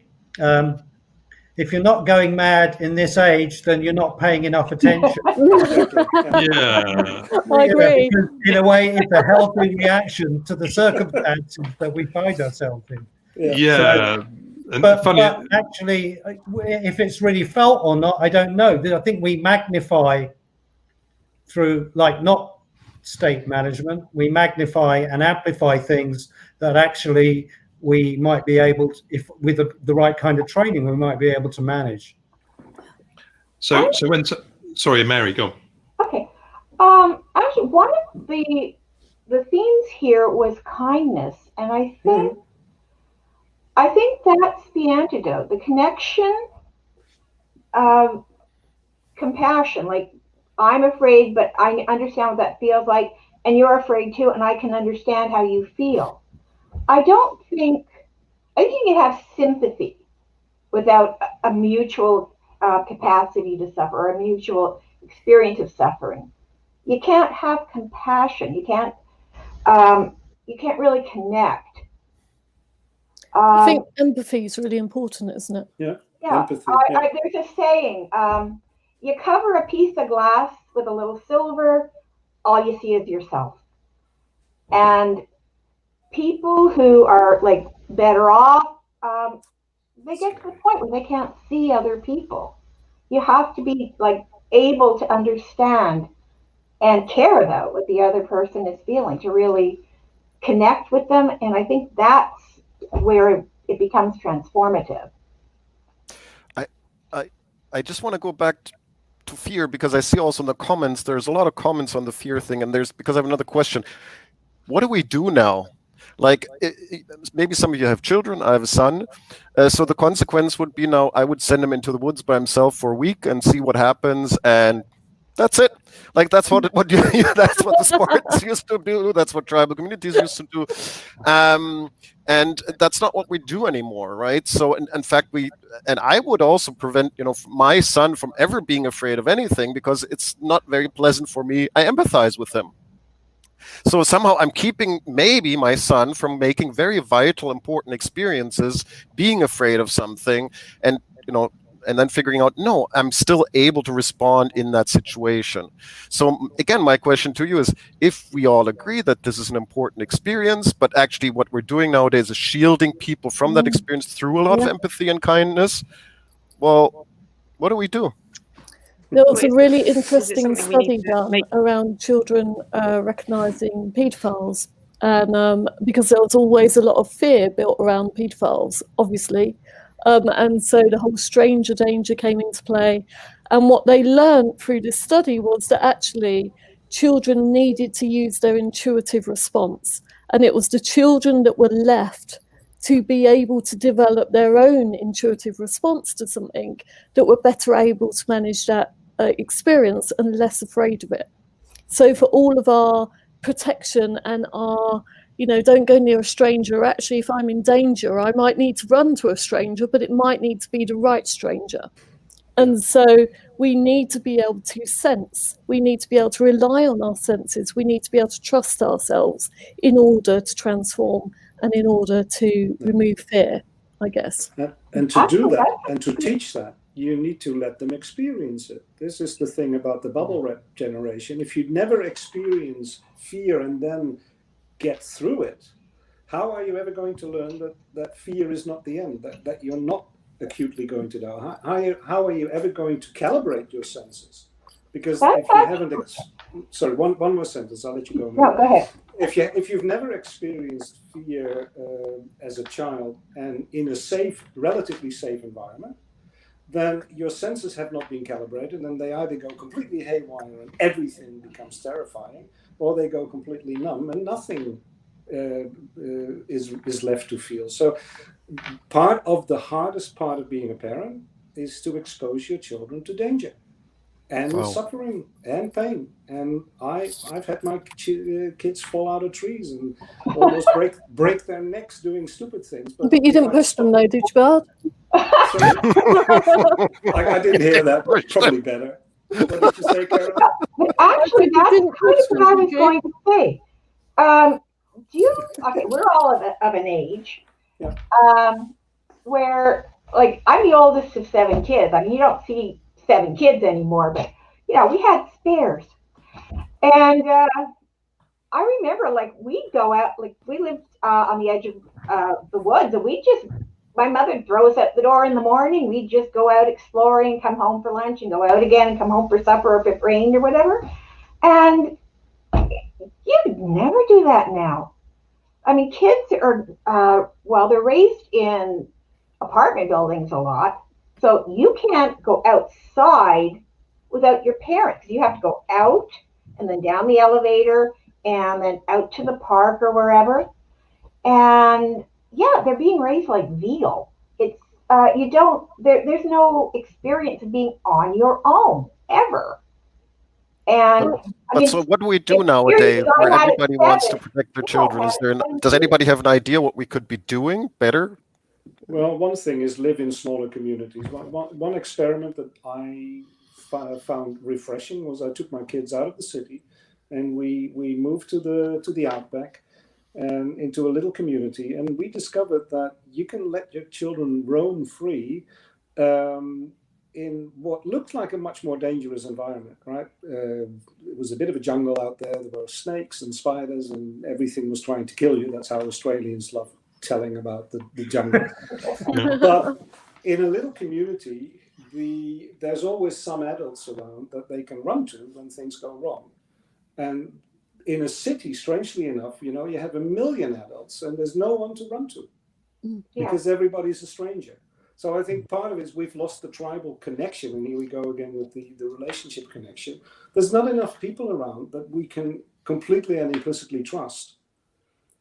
Speaker 6: if you're not going mad in this age, then you're not paying enough attention.
Speaker 1: Yeah,
Speaker 7: I agree.
Speaker 6: Because in a way, it's a healthy reaction to the circumstances that we find ourselves in.
Speaker 1: Yeah. And
Speaker 6: but
Speaker 1: funny,
Speaker 6: actually, if it's really felt or not, I don't know. I think we magnify through, not state management, we magnify and amplify things that actually we might be able to, if with the right kind of training, we might be able to manage.
Speaker 1: So sorry, Mary, go on.
Speaker 4: Okay. Actually, one of the themes here was kindness, and I think that's the antidote. The connection of compassion. Like, I'm afraid, but I understand what that feels like, and you're afraid too, and I can understand how you feel. I think you can have sympathy without a mutual capacity to suffer, or a mutual experience of suffering. You can't have compassion. You can't really connect.
Speaker 7: I think empathy is really important, isn't it?
Speaker 5: Yeah.
Speaker 4: Empathy. There's a saying, you cover a piece of glass with a little silver, all you see is yourself. And people who are better off, they get to the point where they can't see other people. You have to be able to understand and care about what the other person is feeling, to really connect with them. And I think that's where it becomes transformative.
Speaker 3: I just want to go back to fear, because I see also in the comments, there's a lot of comments on the fear thing, and because I have another question. What do we do now? Maybe some of you have children. I have a son. So the consequence would be, now I would send him into the woods by himself for a week and see what happens, and that's it. That's what that's what the Spartans used to do. That's what tribal communities used to do, and that's not what we do anymore, right? So, in fact, I would also prevent my son from ever being afraid of anything, because it's not very pleasant for me. I empathize with him. So somehow I'm keeping maybe my son from making very vital, important experiences, being afraid of something, and and then figuring out, no, I'm still able to respond in that situation. So again, my question to you is, if we all agree that this is an important experience, but actually what we're doing nowadays is shielding people from that experience through a lot of empathy and kindness, well, what do we do?
Speaker 7: There was a really interesting study done around children recognising paedophiles, and because there was always a lot of fear built around paedophiles, obviously, and so the whole stranger danger came into play. And what they learned through this study was that actually children needed to use their intuitive response, and it was the children that were left to be able to develop their own intuitive response to something that were better able to manage that experience and less afraid of it. So for all of our protection and our, don't go near a stranger, actually if I'm in danger, I might need to run to a stranger, but it might need to be the right stranger. And so we need to be able to sense, we need to be able to rely on our senses, we need to be able to trust ourselves in order to transform and in order to remove fear, I guess.
Speaker 5: And to do that and to teach that, you need to let them experience it. This is the thing about the bubble wrap generation. If you never experience fear and then get through it, how are you ever going to learn that fear is not the end, that you're not acutely going to die? How are you ever going to calibrate your senses? Because if you haven't, sorry, one more sentence, I'll let you go.
Speaker 4: No, go ahead.
Speaker 5: If you've never experienced fear as a child and in a safe, relatively safe environment, then your senses have not been calibrated, and they either go completely haywire and everything becomes terrifying, or they go completely numb and nothing is left to feel. So part of the hardest part of being a parent is to expose your children to danger and suffering and pain. And I've had my kids fall out of trees and almost break their necks doing stupid things.
Speaker 7: But you didn't push them though, did you, Bart?
Speaker 5: I didn't hear that. Probably better. What did you say, Carol?
Speaker 4: Actually, that's kind of what I was going to say. Okay, we're all of an age where, like, I'm the oldest of 7 kids. I mean, you don't see 7 kids anymore, but, we had spares. And I remember, like, we'd go out, like, we lived on the edge of the woods, and my mother would throw us at the door in the morning. We'd just go out exploring, come home for lunch, and go out again and come home for supper if it rained or whatever. And you could never do that now. I mean, kids are, they're raised in apartment buildings a lot, so you can't go outside without your parents. You have to go out and then down the elevator and then out to the park or wherever. And yeah, they're being raised like veal. It's there's no experience of being on your own ever. And
Speaker 3: so what do we do nowadays where everybody wants to protect their children? Does anybody have an idea what we could be doing better?
Speaker 5: Well, one thing is live in smaller communities. One experiment that I found refreshing was I took my kids out of the city and we moved to the outback and into a little community, and we discovered that you can let your children roam free in what looked like a much more dangerous environment, right? It was a bit of a jungle out there. There were snakes and spiders and everything was trying to kill you. That's how Australians love telling about the jungle. But in a little community, there's always some adults around that they can run to when things go wrong. And in a city, strangely enough, you have 1 million adults and there's no one to run to because everybody's a stranger. So I think part of it is we've lost the tribal connection, and here we go again with the relationship connection. There's not enough people around that we can completely and implicitly trust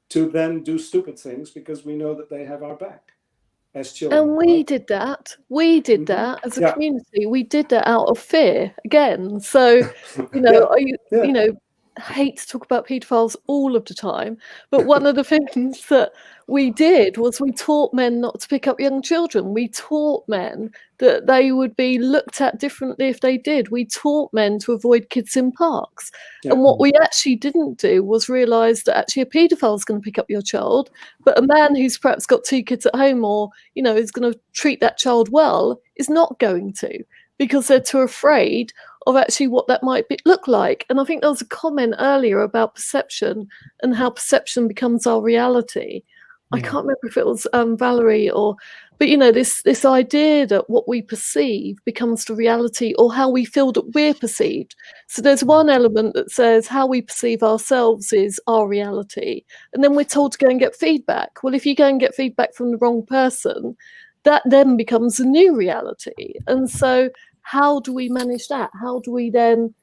Speaker 5: to then do stupid things because we know that they have our back as children.
Speaker 7: And we did that. We did that as a community. We did that out of fear again. So, hate to talk about paedophiles all of the time, but one of the things that we did was we taught men not to pick up young children. We taught men that they would be looked at differently if they did. We taught men to avoid kids in parks.
Speaker 5: Yeah.
Speaker 7: And what we actually didn't do was realise that actually a paedophile is going to pick up your child, but a man who's perhaps got 2 kids at home, or, you know, is going to treat that child well, is not going to, because they're too afraid of actually what that might look like. And I think there was a comment earlier about perception and how perception becomes our reality. I can't remember if it was Valerie but you know, this idea that what we perceive becomes the reality, or how we feel that we're perceived. So there's one element that says how we perceive ourselves is our reality, and then we're told to go and get feedback. Well, if you go and get feedback from the wrong person, that then becomes a new reality. And so how do we manage that? How do we then,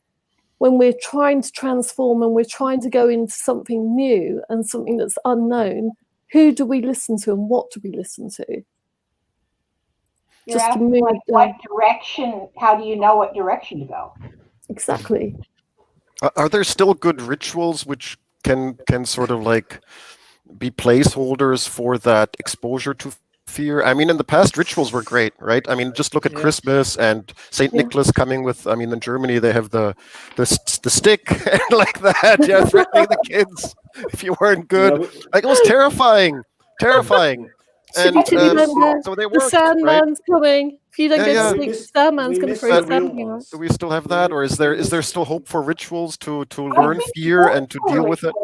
Speaker 7: when we're trying to transform and we're trying to go into something new and something that's unknown, who do we listen to and what do we listen to?
Speaker 4: You're asking, like, what direction, how do you know what direction to go?
Speaker 7: Exactly.
Speaker 3: Are there still good rituals which can sort of like be placeholders for that exposure to fear? I mean, in the past, rituals were great, right? I mean, just look at Christmas and Saint Nicholas coming with, I mean, in Germany, they have the stick like that, threatening the kids if you weren't good. Like, it was terrifying. And so they worked,
Speaker 7: the Sandman's coming. If you don't get
Speaker 5: sleep,
Speaker 7: the Sandman's going to throw something.
Speaker 3: Do we still have that, or is there still hope for rituals to learn fear and to deal with it?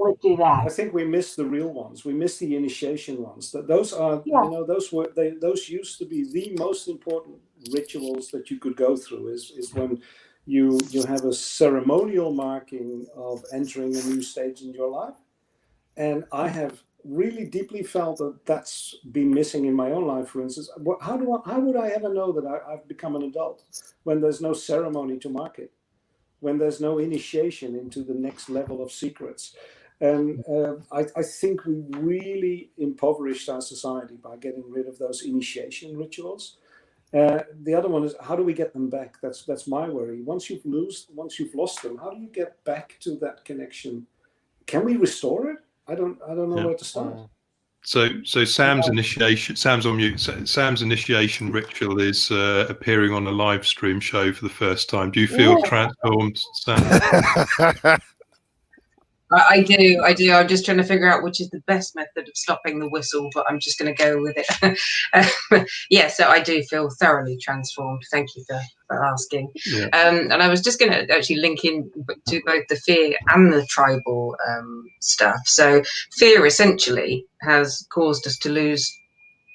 Speaker 5: I think we miss the real ones. We miss the initiation ones. Those are, you know, those used to be the most important rituals that you could go through. Is when you have a ceremonial marking of entering a new stage in your life, and I have really deeply felt that that's been missing in my own life. For instance, how would I ever know that I've become an adult when there's no ceremony to mark it, when there's no initiation into the next level of secrets? And I think we really impoverished our society by getting rid of those initiation rituals. The other one is, how do we get them back? That's my worry. Once you've lost them, how do you get back to that connection? Can we restore it? I don't know where to start.
Speaker 1: So Sam's initiation. Sam's on mute. Sam's initiation ritual is appearing on a live stream show for the first time. Do you feel transformed, Sam?
Speaker 2: I do. I'm just trying to figure out which is the best method of stopping the whistle, but I'm just going to go with it. So I do feel thoroughly transformed. Thank you for asking. Yeah. And I was just going to actually link in to both the fear and the tribal stuff. So fear essentially has caused us to lose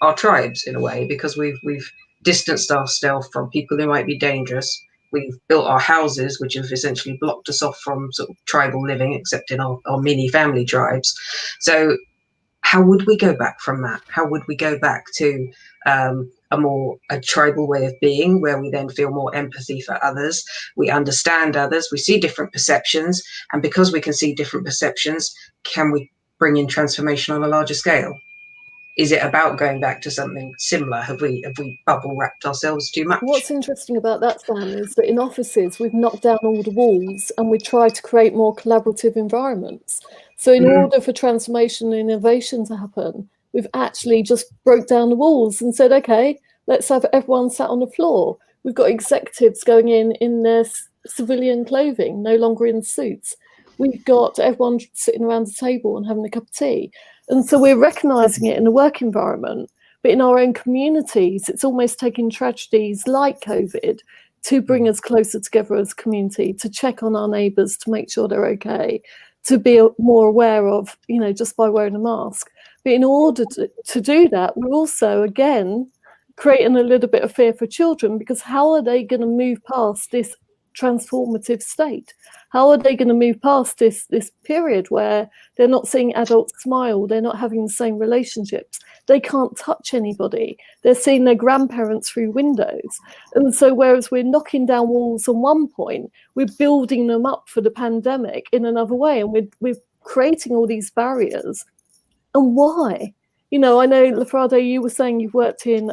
Speaker 2: our tribes in a way, because we've distanced ourselves from people who might be dangerous. We've built our houses, which have essentially blocked us off from sort of tribal living, except in our mini family tribes. So how would we go back from that? How would we go back to a tribal way of being, where we then feel more empathy for others? We understand others, we see different perceptions, and because we can see different perceptions, can we bring in transformation on a larger scale? Is it about going back to something similar? Have we bubble wrapped ourselves too much?
Speaker 7: What's interesting about that, Sam, is that in offices we've knocked down all the walls and we try to create more collaborative environments. So in order for transformation and innovation to happen, we've actually just broke down the walls and said, okay, let's have everyone sat on the floor. We've got executives going in their civilian clothing, no longer in suits. We've got everyone sitting around the table and having a cup of tea. And so we're recognising it in the work environment, but in our own communities, it's almost taking tragedies like COVID to bring us closer together as a community, to check on our neighbours, to make sure they're okay, to be more aware of, you know, just by wearing a mask. But in order to do that, we're also, again, creating a little bit of fear for children, because how are they going to move past this transformative state? How are they going to move past this period where they're not seeing adults smile, they're not having the same relationships, they can't touch anybody, they're seeing their grandparents through windows? And so whereas we're knocking down walls on one point, we're building them up for the pandemic in another way, and we're creating all these barriers. And why? You know, I know, Lafrado, you were saying you've worked in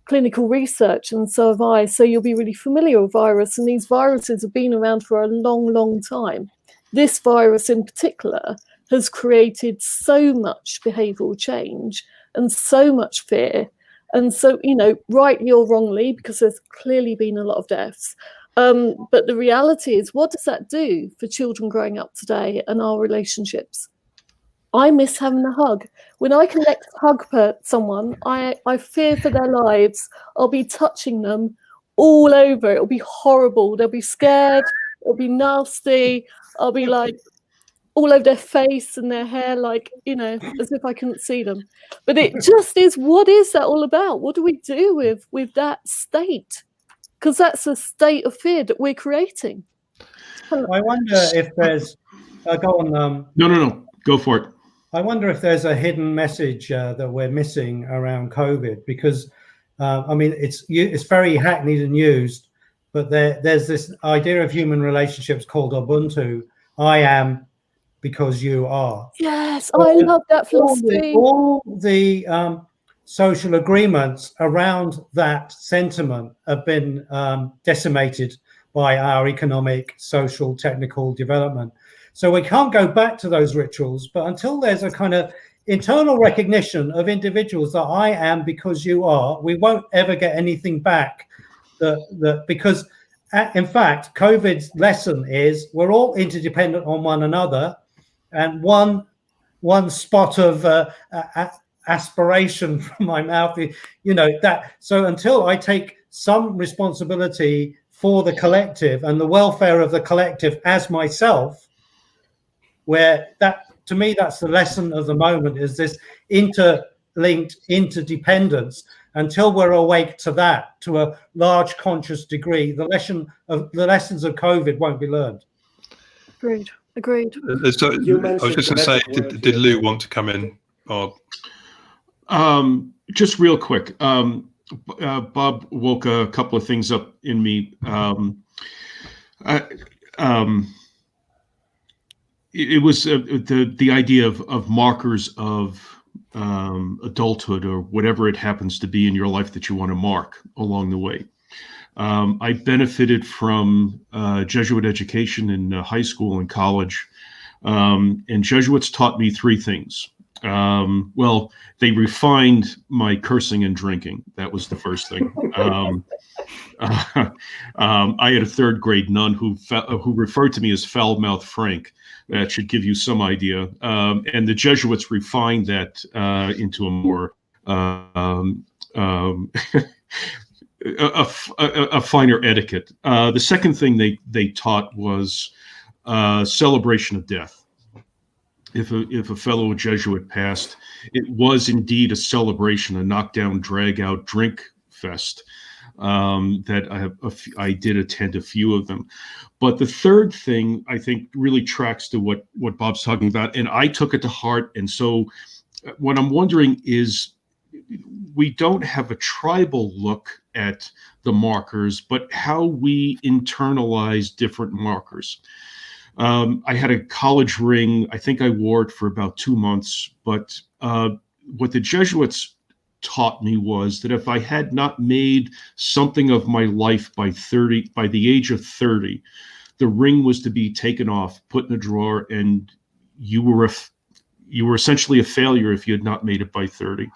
Speaker 7: clinical research, and so have I, so you'll be really familiar with virus, and these viruses have been around for a long time. this virus in particular has created so much behavioural change and so much fear. And so, you know, rightly or wrongly, because there's clearly been a lot of deaths. But the reality is, what does that do for children growing up today and our relationships? I miss having a hug. When I can next hug someone, I fear for their lives. I'll be touching them all over. It'll be horrible. They'll be scared. It'll be nasty. I'll be like all over their face and their hair, like, you know, as if I couldn't see them. But it just is, what is that all about? What do we do with that state? Because that's a state of fear that we're creating.
Speaker 6: I wonder if there's, go on.
Speaker 8: No, go for it.
Speaker 6: I wonder if there's a hidden message that we're missing around COVID, because I mean, it's very hackneyed and used, but there's this idea of human relationships called Ubuntu. I am because you are.
Speaker 7: Yes, I love that philosophy.
Speaker 6: All the social agreements around that sentiment have been decimated by our economic, social, technical development. So we can't go back to those rituals, but until there's a kind of internal recognition of individuals that I am because you are, we won't ever get anything back. Because in fact, COVID's lesson is we're all interdependent on one another, and one spot of aspiration from my mouth, you know, that. So until I take some responsibility for the collective and the welfare of the collective as myself, where that, to me, that's the lesson of the moment, is this interlinked interdependence. Until we're awake to that, to a large conscious degree, the lessons of COVID won't be learned.
Speaker 7: Agreed.
Speaker 1: So, I was just going to say, did Lou want to come in, Bob?
Speaker 8: Just real quick. Bob woke a couple of things up in me. It was the idea of markers of adulthood, or whatever it happens to be in your life that you want to mark along the way. I benefited from Jesuit education in high school and college, and Jesuits taught me three things. Well, they refined my cursing and drinking. That was the first thing. I had a third grade nun who referred to me as foul-mouthed Frank. That should give you some idea. And the Jesuits refined that into a more a finer etiquette. The second thing they taught was celebration of death. If a fellow Jesuit passed, it was indeed a celebration, a knockdown, drag out, drink fest. That I did attend a few of them. But the third thing I think really tracks to what Bob's talking about, and I took it to heart. And so what I'm wondering is, we don't have a tribal look at the markers, but how we internalize different markers. I had a college ring. I think I wore it for about 2 months. But what the Jesuits taught me was that if I had not made something of my life by the age of 30, the ring was to be taken off, put in a drawer, and you were essentially a failure if you had not made it by 30.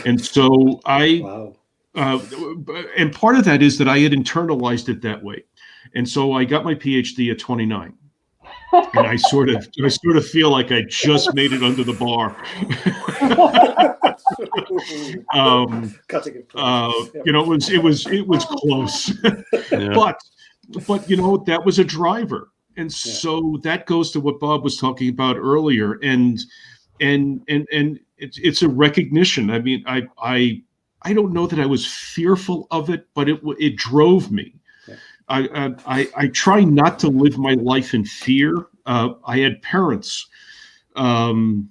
Speaker 8: And so wow. And part of that is that I had internalized it that way. And so I got my PhD at 29. And I sort of feel like I just made it under the bar. You know, it was close. Yeah. But you know, that was a driver. And so that goes to what Bob was talking about earlier. And it's a recognition. I mean, I don't know that I was fearful of it, but it drove me. I try not to live my life in fear. I had parents who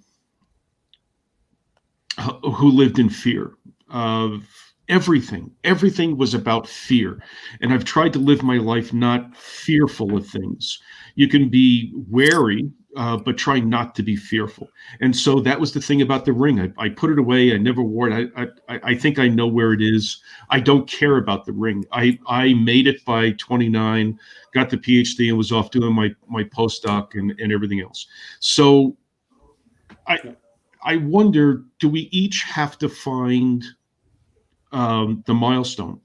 Speaker 8: lived in fear of everything. Everything was about fear. And I've tried to live my life not fearful of things. You can be wary but try not to be fearful. And so that was the thing about the ring. I put it away. I never wore it. I think I know where it is. I don't care about the ring. I made it by 29, got the PhD, and was off doing my postdoc and everything else. So I wonder, do we each have to find the milestone?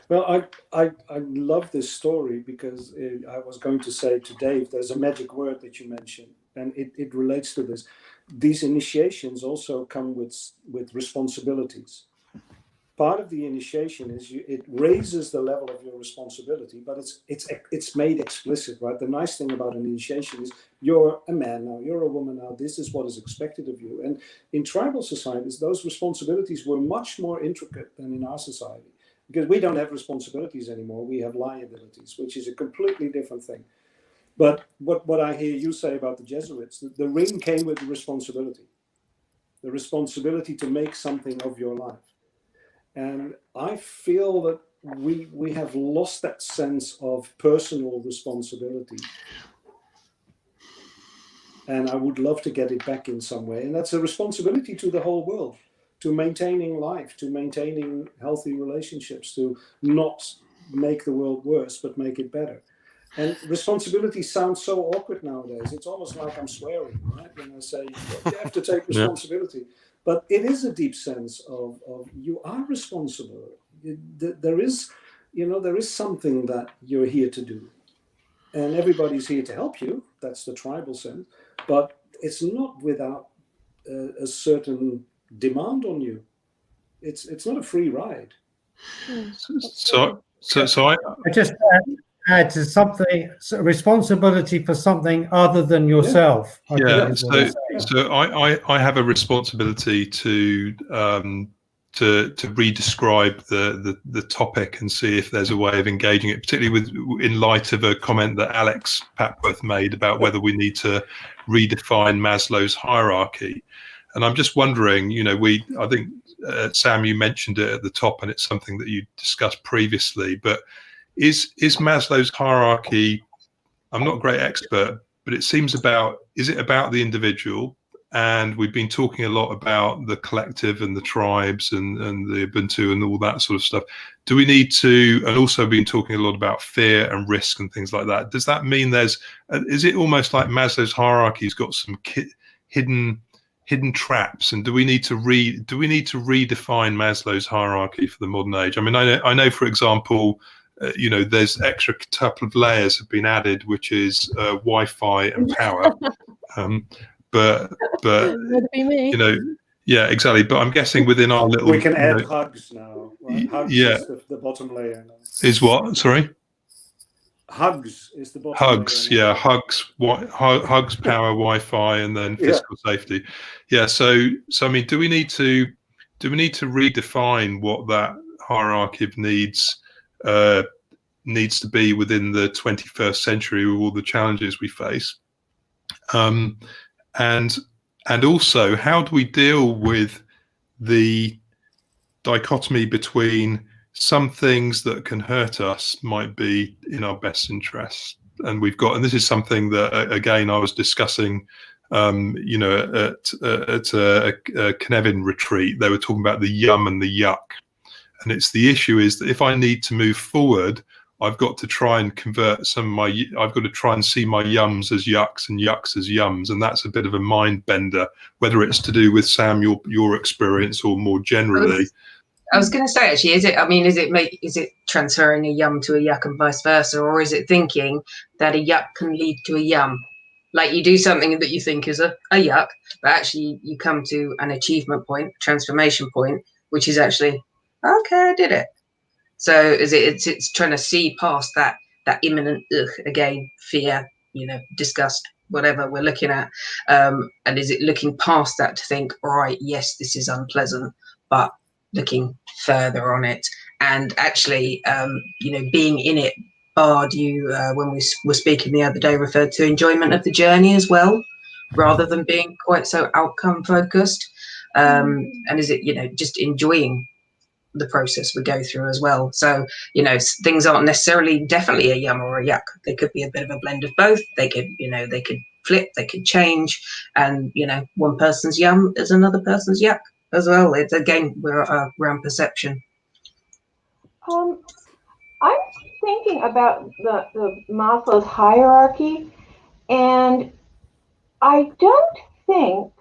Speaker 5: Well, I love this story because I was going to say to Dave, there's a magic word that you mentioned, and it relates to this. These initiations also come with responsibilities. Part of the initiation is it raises the level of your responsibility, but it's made explicit, right? The nice thing about an initiation is you're a man now, you're a woman now, this is what is expected of you. And in tribal societies, those responsibilities were much more intricate than in our society. Because we don't have responsibilities anymore, we have liabilities, which is a completely different thing. But what I hear you say about the Jesuits, the ring came with the responsibility to make something of your life. And I feel that we have lost that sense of personal responsibility. And I would love to get it back in some way. And that's a responsibility to the whole world, to maintaining life, to maintaining healthy relationships, to not make the world worse, but make it better. And responsibility sounds so awkward nowadays. It's almost like I'm swearing, right? When I say you have to take responsibility. Yeah. But it is a deep sense of you are responsible. There is something that you're here to do. And everybody's here to help you. That's the tribal sense. But it's not without a certain demand on you. It's not a free ride.
Speaker 1: So I
Speaker 6: just add to something, responsibility for something other than yourself.
Speaker 1: Yeah. So I have a responsibility to redescribe the topic and see if there's a way of engaging it, particularly in light of a comment that Alex Papworth made about whether we need to redefine Maslow's hierarchy. And I'm just wondering, I think Sam, you mentioned it at the top, and it's something that you discussed previously. But is Maslow's hierarchy? I'm not a great expert, but it seems is it about the individual? And we've been talking a lot about the collective and the tribes and the Ubuntu and all that sort of stuff. Do we need to, and also been talking a lot about fear and risk and things like that. Does that mean is it almost like Maslow's hierarchy's got some hidden traps? And do we need to redefine Maslow's hierarchy for the modern age? I mean, I know, for example, there's extra couple of layers have been added, which is Wi-Fi and power. But
Speaker 7: that'd be me.
Speaker 1: Yeah, exactly. But I'm guessing within our little,
Speaker 5: we can add hugs now. Right? Hugs is the bottom layer now.
Speaker 1: Is what? Sorry.
Speaker 5: Hugs is the bottom.
Speaker 1: Hugs, layer now. Yeah, hugs, power, Wi-Fi, and then physical safety. Yeah. So I mean, do we need to redefine what that hierarchy of needs to be within the 21st century with all the challenges we face? And also, how do we deal with the dichotomy between some things that can hurt us might be in our best interests? And this is something that, again, I was discussing, at a Knevin retreat. They were talking about the yum and the yuck. And the issue is that if I need to move forward, I've got to try and convert I've got to try and see my yums as yucks and yucks as yums. And that's a bit of a mind bender, whether it's to do with, Sam, your experience or more generally.
Speaker 2: I was going to say, actually, is it transferring a yum to a yuck and vice versa? Or is it thinking that a yuck can lead to a yum? Like you do something that you think is a yuck, but actually you come to an achievement point, transformation point, which is actually, okay, I did it. So it's trying to see past that imminent again, fear, disgust, whatever we're looking at, and is it looking past that to think, all right, yes, this is unpleasant, but looking further on it, and actually, being in it. Bard, you when we were speaking the other day, referred to enjoyment of the journey as well, rather than being quite so outcome focused. And is it just enjoying the process we go through as well? So things aren't necessarily definitely a yum or a yuck. They could be a bit of a blend of both. They could flip, they could change, and one person's yum is another person's yuck as well. It's again, we're around perception.
Speaker 4: I'm thinking about the Maslow's hierarchy, and I don't think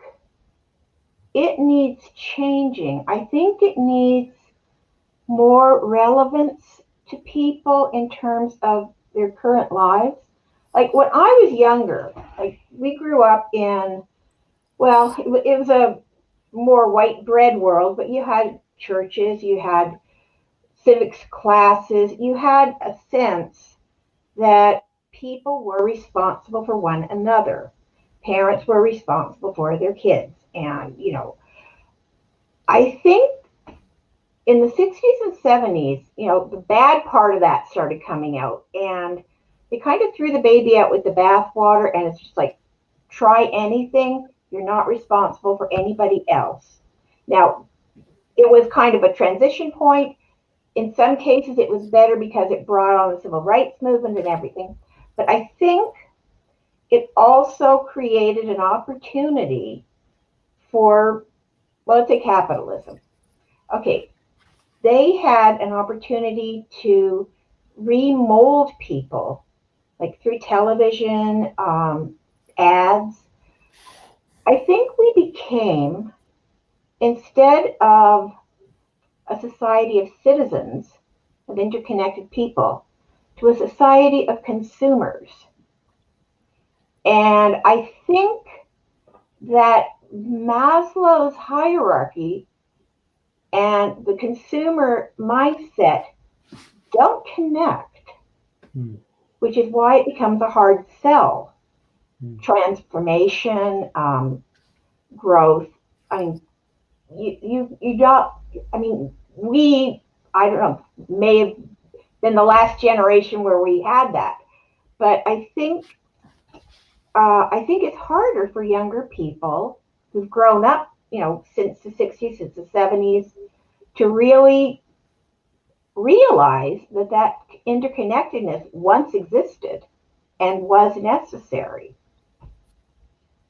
Speaker 4: it needs changing. I think it needs more relevance to people in terms of their current lives. Like when I was younger, like we grew up in, well, it was a more white bread world, but you had churches, you had civics classes, you had a sense that people were responsible for one another. Parents were responsible for their kids. And, I think in the 60s and 70s, the bad part of that started coming out. And they kind of threw the baby out with the bathwater. And it's just like, try anything. You're not responsible for anybody else. Now, it was kind of a transition point. In some cases, it was better because it brought on the civil rights movement and everything. But I think it also created an opportunity for, well, let's say capitalism. Okay, they had an opportunity to remold people, like through television, ads. I think we became, instead of a society of citizens, of interconnected people, to a society of consumers. And I think that Maslow's hierarchy and the consumer mindset don't connect, which is why it becomes a hard sell. Transformation, growth. I mean, you don't. I mean, I don't know, may have been the last generation where we had that, but I think it's harder for younger people who've grown up, since the 60s, since the 70s, to really realize that interconnectedness once existed and was necessary.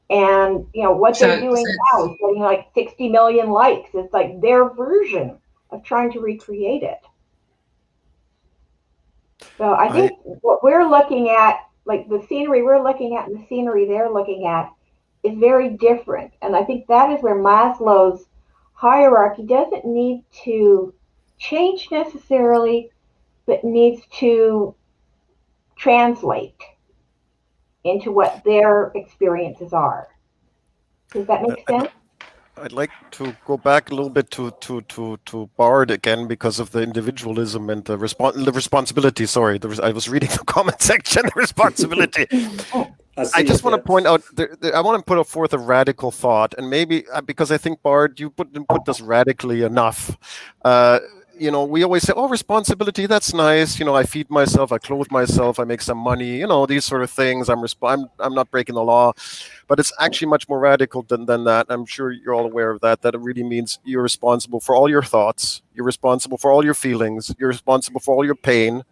Speaker 4: And what they're doing now is getting like 60 million likes. It's like their version of trying to recreate it. So I think what we're looking at, like the scenery we're looking at and the scenery they're looking at, is very different. And I think that is where Maslow's hierarchy doesn't need to change necessarily, but needs to translate into what their experiences are. Does that make sense?
Speaker 3: I'd like to go back a little bit to Bard again because of the individualism and the responsibility. Sorry, I was reading the comment section. The responsibility. I just want to point out. I want to put forth a radical thought, and maybe because I think Bard, you didn't put this radically enough. We always say, "Oh, responsibility. That's nice. I feed myself, I clothe myself, I make some money. These sort of things. I'm not breaking the law." But it's actually much more radical than that. I'm sure you're all aware of that. That it really means you're responsible for all your thoughts. You're responsible for all your feelings. You're responsible for all your pain.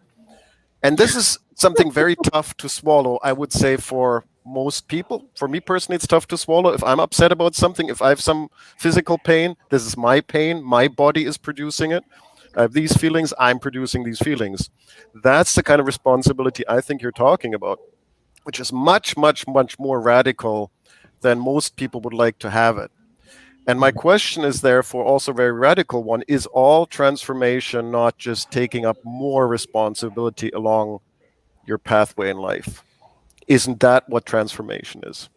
Speaker 3: And this is something very tough to swallow, I would say, for most people. For me personally, it's tough to swallow. If I'm upset about something, if I have some physical pain, this is my pain. My body is producing it. I have these feelings, I'm producing these feelings. That's the kind of responsibility I think you're talking about, which is much, much, much more radical than most people would like to have it. And my question is therefore also a very radical one. Is all transformation not just taking up more responsibility along your pathway in life? Isn't that what transformation is?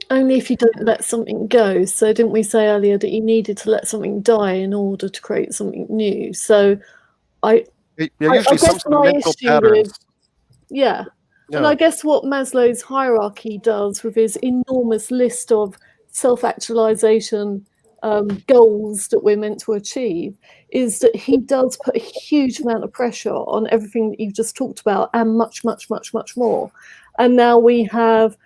Speaker 7: Only if you don't let something go. So didn't we say earlier that you needed to let something die in order to create something new? So I guess my issue with, yeah. And I guess what Maslow's hierarchy does with his enormous list of self-actualization goals that we're meant to achieve is that he does put a huge amount of pressure on everything that you've just talked about and much, much, much, much more. And now we have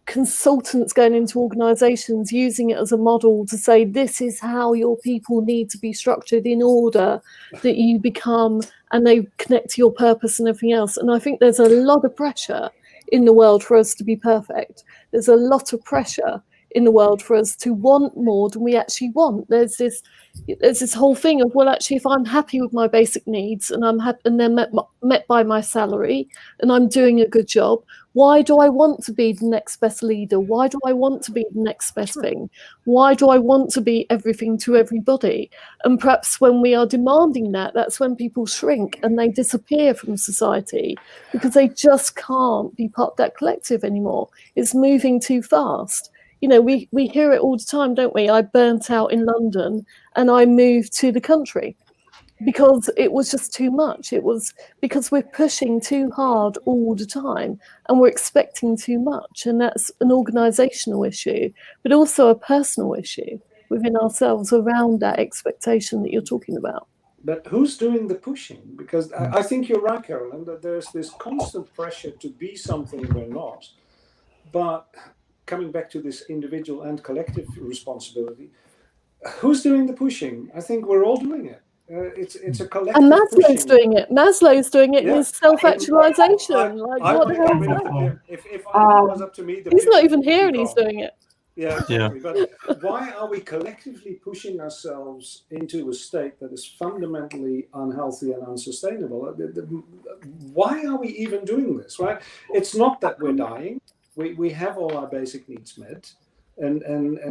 Speaker 7: consultants going into organizations using it as a model to say this is how your people need to be structured in order that you become and they connect to your purpose and everything else. And I think there's a lot of pressure in the world for us to be perfect. There's a lot of pressure in the world for us to want more than we actually want. There's this whole thing of, well, actually, if I'm happy with my basic needs and I'm happy and they're met by my salary and I'm doing a good job, why do I want to be the next best leader? Why do I want to be the next best thing? Why do I want to be everything to everybody? And perhaps when we are demanding that, that's when people shrink and they disappear from society because they just can't be part of that collective anymore. It's moving too fast. You know, we hear it all the time, don't we? I burnt out in London and I moved to the country because it was just too much. It was because we're pushing too hard all the time and we're expecting too much. And that's an organizational issue, but also a personal issue within ourselves around that expectation that you're talking about.
Speaker 5: But who's doing the pushing? Because I think you're right, Carolyn, that there's this constant pressure to be something we're not. But coming back to this individual and collective responsibility, who's doing the pushing? I think we're all doing it. It's a collective.
Speaker 7: And Maslow's
Speaker 5: pushing.
Speaker 7: doing it. Maslow's doing it in his self-actualization.
Speaker 5: If it was up to me,
Speaker 7: he's not even here and he's doing it.
Speaker 5: Yeah, exactly. Yeah. But why are we collectively pushing ourselves into a state that is fundamentally unhealthy and unsustainable? Why are we even doing this, right? It's not that we're dying. We have all our basic needs met. And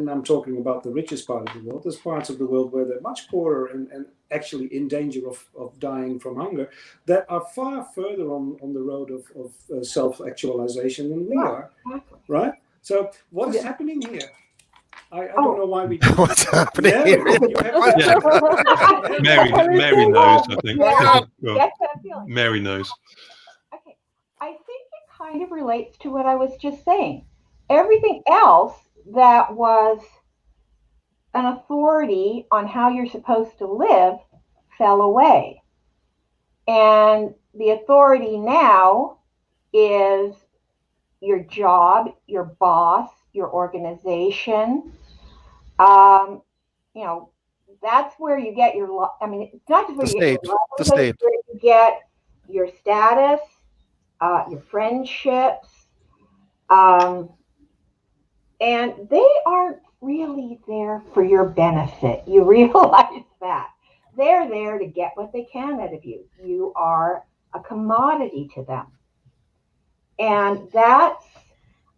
Speaker 5: I'm talking about the richest part of the world. There's parts of the world where they're much poorer and actually in danger of dying from hunger that are far further on the road of self-actualization than we are, right? So what is happening here? I don't know why we do.
Speaker 3: What's happening here?
Speaker 1: Mary knows, I think. Well, Mary knows.
Speaker 4: Okay, I think it kind of relates to what I was just saying. Everything else that was an authority on how you're supposed to live fell away. And the authority now is your job, your boss, your organization. You know, that's where you get your, I mean, it's not just where you get your life,
Speaker 3: the state.
Speaker 4: where you get your status, your friendships, and they aren't really there for your benefit. You realize that. They're there to get what they can out of you. You are a commodity to them. And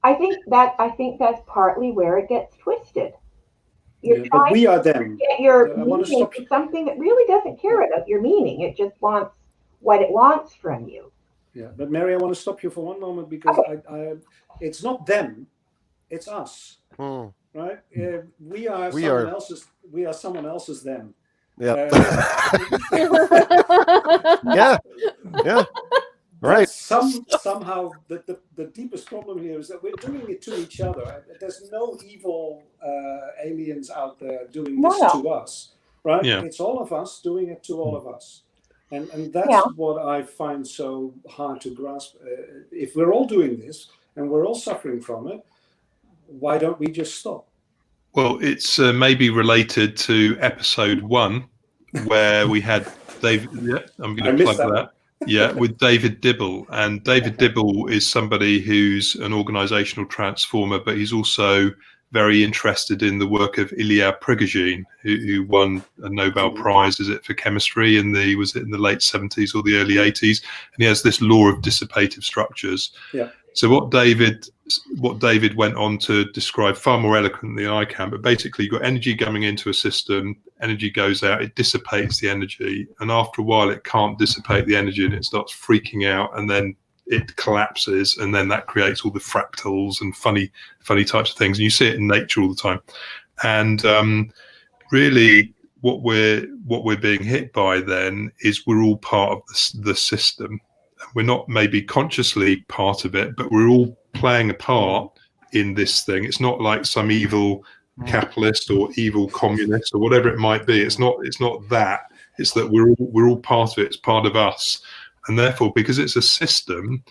Speaker 4: I think that's partly where it gets twisted.
Speaker 5: But we are them.
Speaker 4: Get your meaning for something that really doesn't care about your meaning. It just wants what it wants from you.
Speaker 5: Yeah, but Mary, I want to stop you for one moment because it's not them, it's us. Right? We are someone else's them.
Speaker 3: Yeah. Yeah. Right.
Speaker 5: Somehow the deepest problem here is that we're doing it to each other. There's no evil aliens out there doing this to us, right? Yeah. It's all of us doing it to all of us. And that's what I find so hard to grasp. If we're all doing this and we're all suffering from it, why don't we just stop?
Speaker 1: Well, it's maybe related to episode 1 where we had David. Yeah, I'm going to plug that. Yeah, with David Dibble. And David Dibble is somebody who's an organizational transformer, but he's also very interested in the work of Ilya Prigogine, who won a Nobel Prize, for chemistry in the late 70s or the early 80s. And he has this law of dissipative structures. Yeah. So what David went on to describe far more eloquently than I can, but basically you've got energy coming into a system, energy goes out, it dissipates the energy, and after a while it can't dissipate the energy and it starts freaking out, and then it collapses, and then that creates all the fractals and funny types of things, and you see it in nature all the time. And really what we're being hit by then is we're all part of the system. We're not maybe consciously part of it, but we're all playing a part in this thing. It's not like some evil capitalist or evil communist or whatever it might be. It's not that. It's that we're all part of it. It's part of us. And therefore, because it's a system,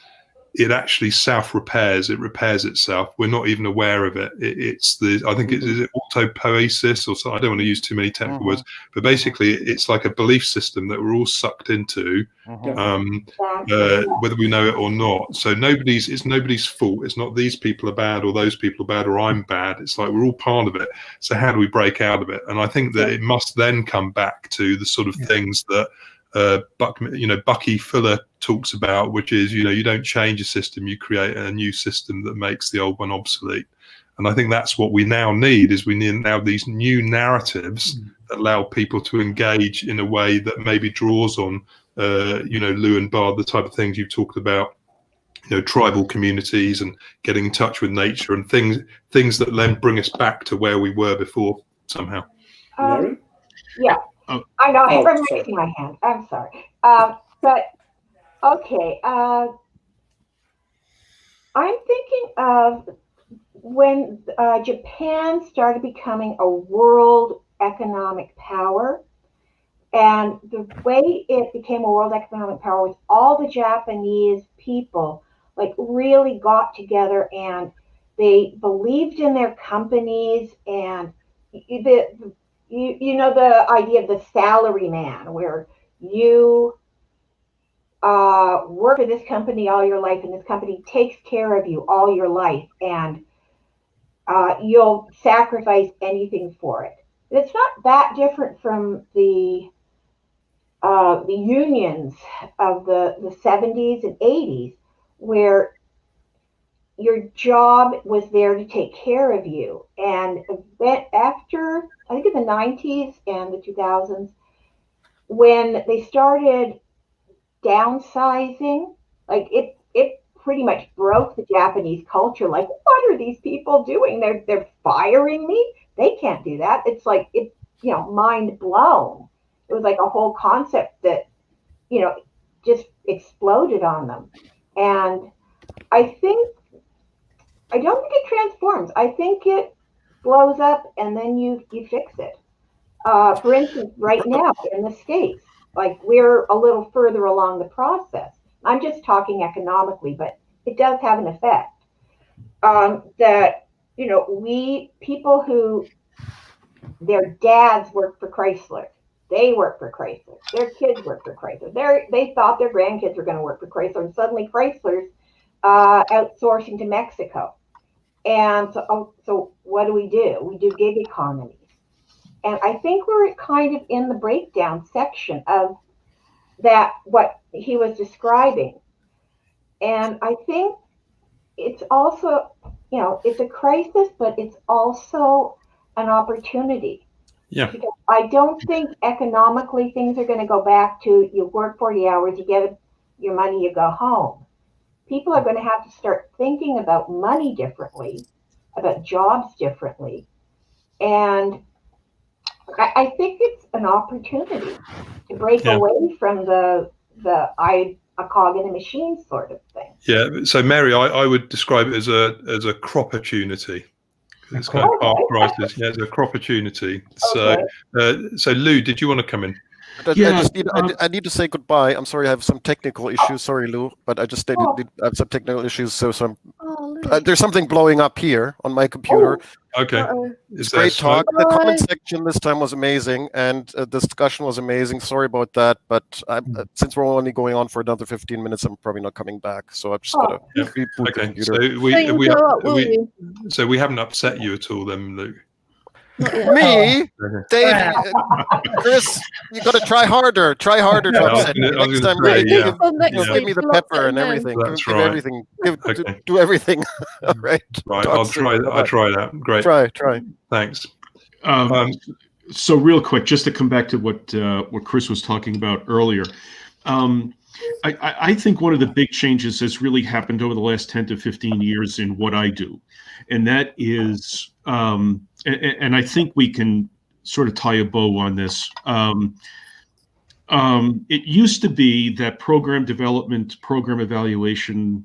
Speaker 1: it actually self-repairs. It repairs itself. We're not even aware of it. I think is it autopoiesis or something. I don't want to use too many technical words, but basically it's like a belief system that we're all sucked into, whether we know it or not. So it's nobody's fault. It's not these people are bad or those people are bad or I'm bad. It's like we're all part of it. So how do we break out of it? And I think that it must then come back to the sort of things that Bucky Fuller talks about, which is, you don't change a system, you create a new system that makes the old one obsolete. And I think that's what we now need, is we need now these new narratives that allow people to engage in a way that maybe draws on, Lou and Bard, the type of things you've talked about, tribal communities and getting in touch with nature and things that then bring us back to where we were before somehow.
Speaker 5: Mary?
Speaker 4: Yeah. I know, I'm raising my hand. I'm sorry. But, okay. I'm thinking of when Japan started becoming a world economic power. And the way it became a world economic power was all the Japanese people really got together and they believed in their companies, and the idea of the salary man, where you work for this company all your life and this company takes care of you all your life, and you'll sacrifice anything for it. It's not that different from the unions of the 70s and 80s, where your job was there to take care of you. And after, I think in the 90s and the 2000s, when they started downsizing, it pretty much broke the Japanese culture. What are these people doing? They're firing me? They can't do that. It's mind blown. It was a whole concept that, just exploded on them. And I don't think it transforms. I think it blows up and then you fix it. For instance, right now in the States, we're a little further along the process. I'm just talking economically, but it does have an effect. That, people who their dads work for Chrysler, they work for Chrysler, their kids work for Chrysler. They thought their grandkids were going to work for Chrysler, and suddenly Chrysler's outsourcing to Mexico. And so what do? We do gig economies. And I think we're kind of in the breakdown section of that, what he was describing. And I think it's also, it's a crisis, but it's also an opportunity.
Speaker 1: Yeah.
Speaker 4: Because I don't think economically things are going to go back to you work 40 hours, you get your money, you go home. People are going to have to start thinking about money differently, about jobs differently. And I think it's an opportunity to break away from the a cog in a machine sort of thing.
Speaker 1: Yeah. So Mary, I would describe it as a crop opportunity. It's kind of part crisis. Yeah, it's a crop opportunity.
Speaker 4: Okay.
Speaker 1: So Lou, did you want to come in?
Speaker 3: I need to say goodbye. I'm sorry, I have some technical issues. Sorry, Lou, but I just I have some technical issues. So there's something blowing up here on my computer.
Speaker 1: Okay.
Speaker 3: It's great talk. The comment section this time was amazing, and the discussion was amazing. Sorry about that, but since we're only going on for another 15 minutes, I'm probably not coming back. So I've just got to reboot the computer.
Speaker 1: So we haven't upset you at all, then, Lou?
Speaker 3: Me, Dave, Chris, you got to try harder. Try harder to upset me. Next time, give me the pepper and everything.
Speaker 1: That's
Speaker 3: give
Speaker 1: right.
Speaker 3: everything. Do everything. Right.
Speaker 1: Right. I'll try that. Great.
Speaker 3: Try.
Speaker 1: Thanks.
Speaker 8: So real quick, just to come back to what Chris was talking about earlier. I think one of the big changes that's really happened over the last 10 to 15 years in what I do, and that is, and I think we can sort of tie a bow on this. It used to be that program development, program evaluation,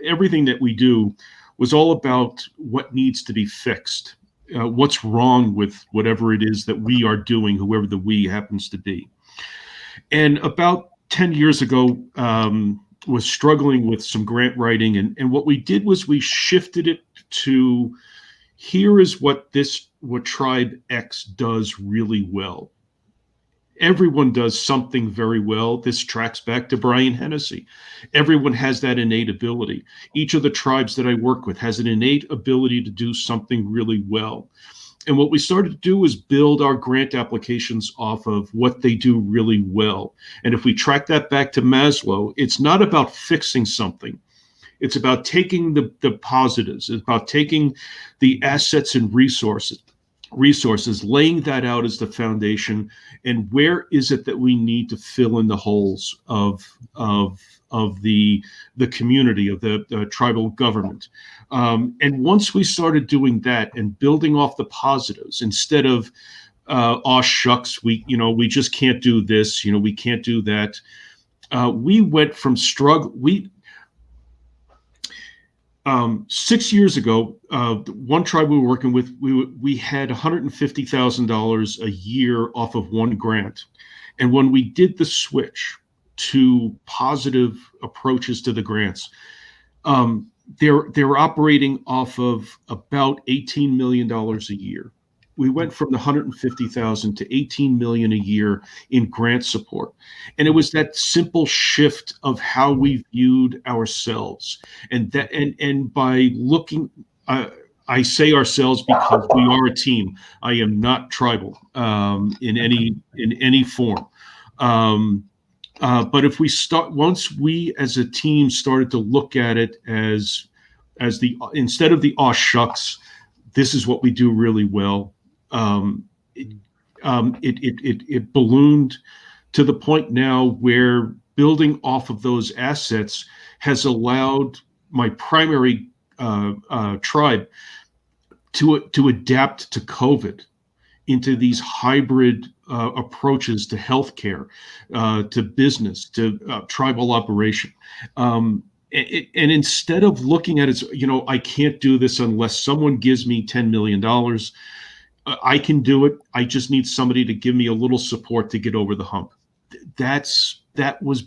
Speaker 8: everything that we do was all about what needs to be fixed, what's wrong with whatever it is that we are doing, whoever the we happens to be. And about 10 years ago, was struggling with some grant writing, and what we did was we shifted it to, here is what Tribe X does really well. Everyone does something very well. This tracks back to Brian Hennessy. Everyone has that innate ability. Each of the tribes that I work with has an innate ability to do something really well. And what we started to do is build our grant applications off of what they do really well. And if we track that back to Maslow, it's not about fixing something. It's about taking the positives. It's about taking the assets and resources, laying that out as the foundation, and where is it that we need to fill in the holes of the community, of the tribal government. And once we started doing that and building off the positives, instead of aw shucks, we just can't do this, we can't do that. We went from struggle. 6 years ago, one tribe we were working with, we had $150,000 a year off of one grant. And when we did the switch to positive approaches to the grants, they're operating off of about $18 million a year. We went from the 150,000 to 18 million a year in grant support. And it was that simple shift of how we viewed ourselves. And by looking, I say ourselves because we are a team. I am not tribal in any form. But if we once we as a team started to look at it as instead of the aw shucks, this is what we do really well. It ballooned to the point now where building off of those assets has allowed my primary tribe to adapt to COVID, into these hybrid approaches to healthcare, to business, to tribal operation. And instead of looking at it as, I can't do this unless someone gives me $10 million, I can do it. I just need somebody to give me a little support to get over the hump. That was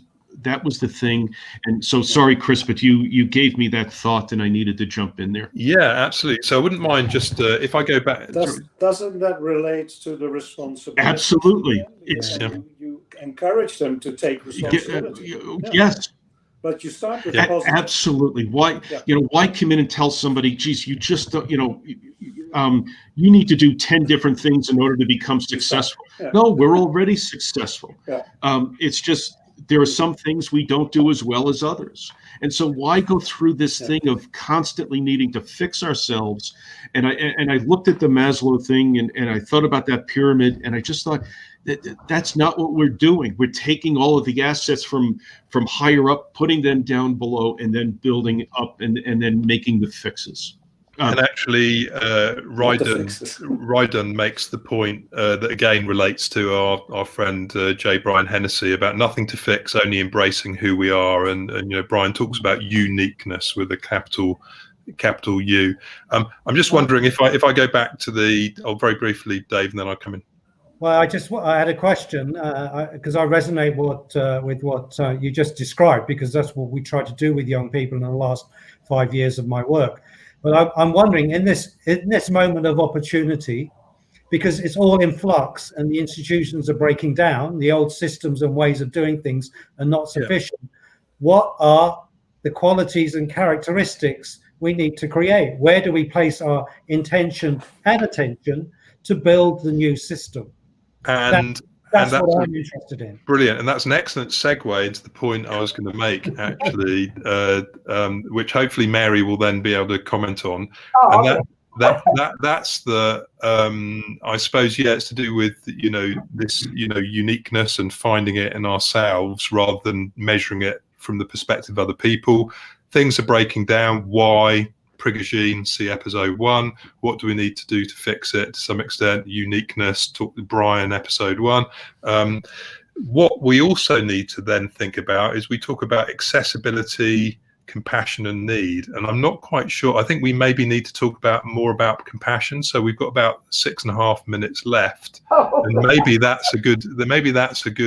Speaker 8: the thing. And so, sorry, Chris, but you gave me that thought, and I needed to jump in there.
Speaker 1: Yeah, absolutely. So I wouldn't mind just if I go back.
Speaker 5: Doesn't that relate to the responsibility?
Speaker 8: Absolutely.
Speaker 5: You encourage them to take responsibility.
Speaker 8: Yes.
Speaker 5: But you start with positive.
Speaker 8: Absolutely. Why why come in and tell somebody, geez, you just don't, you need to do 10 different things in order to become successful. Yeah. No, we're already successful. Yeah. It's just there are some things we don't do as well as others. And so why go through this thing of constantly needing to fix ourselves? And I looked at the Maslow thing and I thought about that pyramid, and I just thought that's not what we're doing. We're taking all of the assets from higher up, putting them down below, and then building up and then making the fixes.
Speaker 1: And actually, Ryden makes the point that again relates to our friend J. Brian Hennessy about nothing to fix, only embracing who we are. And Brian talks about uniqueness with a capital U. I'm just wondering if I go back to very briefly, Dave, and then I'll come in.
Speaker 6: Well, I had a question because I resonate with what you just described, because that's what we try to do with young people in the last 5 years of my work. But I'm wondering, in this moment of opportunity, because it's all in flux and the institutions are breaking down, the old systems and ways of doing things are not sufficient. Yeah. What are the qualities and characteristics we need to create? Where do we place our intention and attention to build the new system? That's what I'm interested in.
Speaker 1: Brilliant. And that's an excellent segue into the point I was going to make, actually, which hopefully Mary will then be able to comment on. Oh, and that's the, I suppose, it's to do with, this, uniqueness and finding it in ourselves rather than measuring it from the perspective of other people. Things are breaking down. Why? Prigogine, see episode 1. What do we need to do to fix it? To some extent, uniqueness, talk to Brian, episode 1. What we also need to then think about is we talk about accessibility, compassion, and need. And I'm not quite sure. I think we maybe need to talk more about compassion. So we've got about 6.5 minutes left. And maybe that's a good,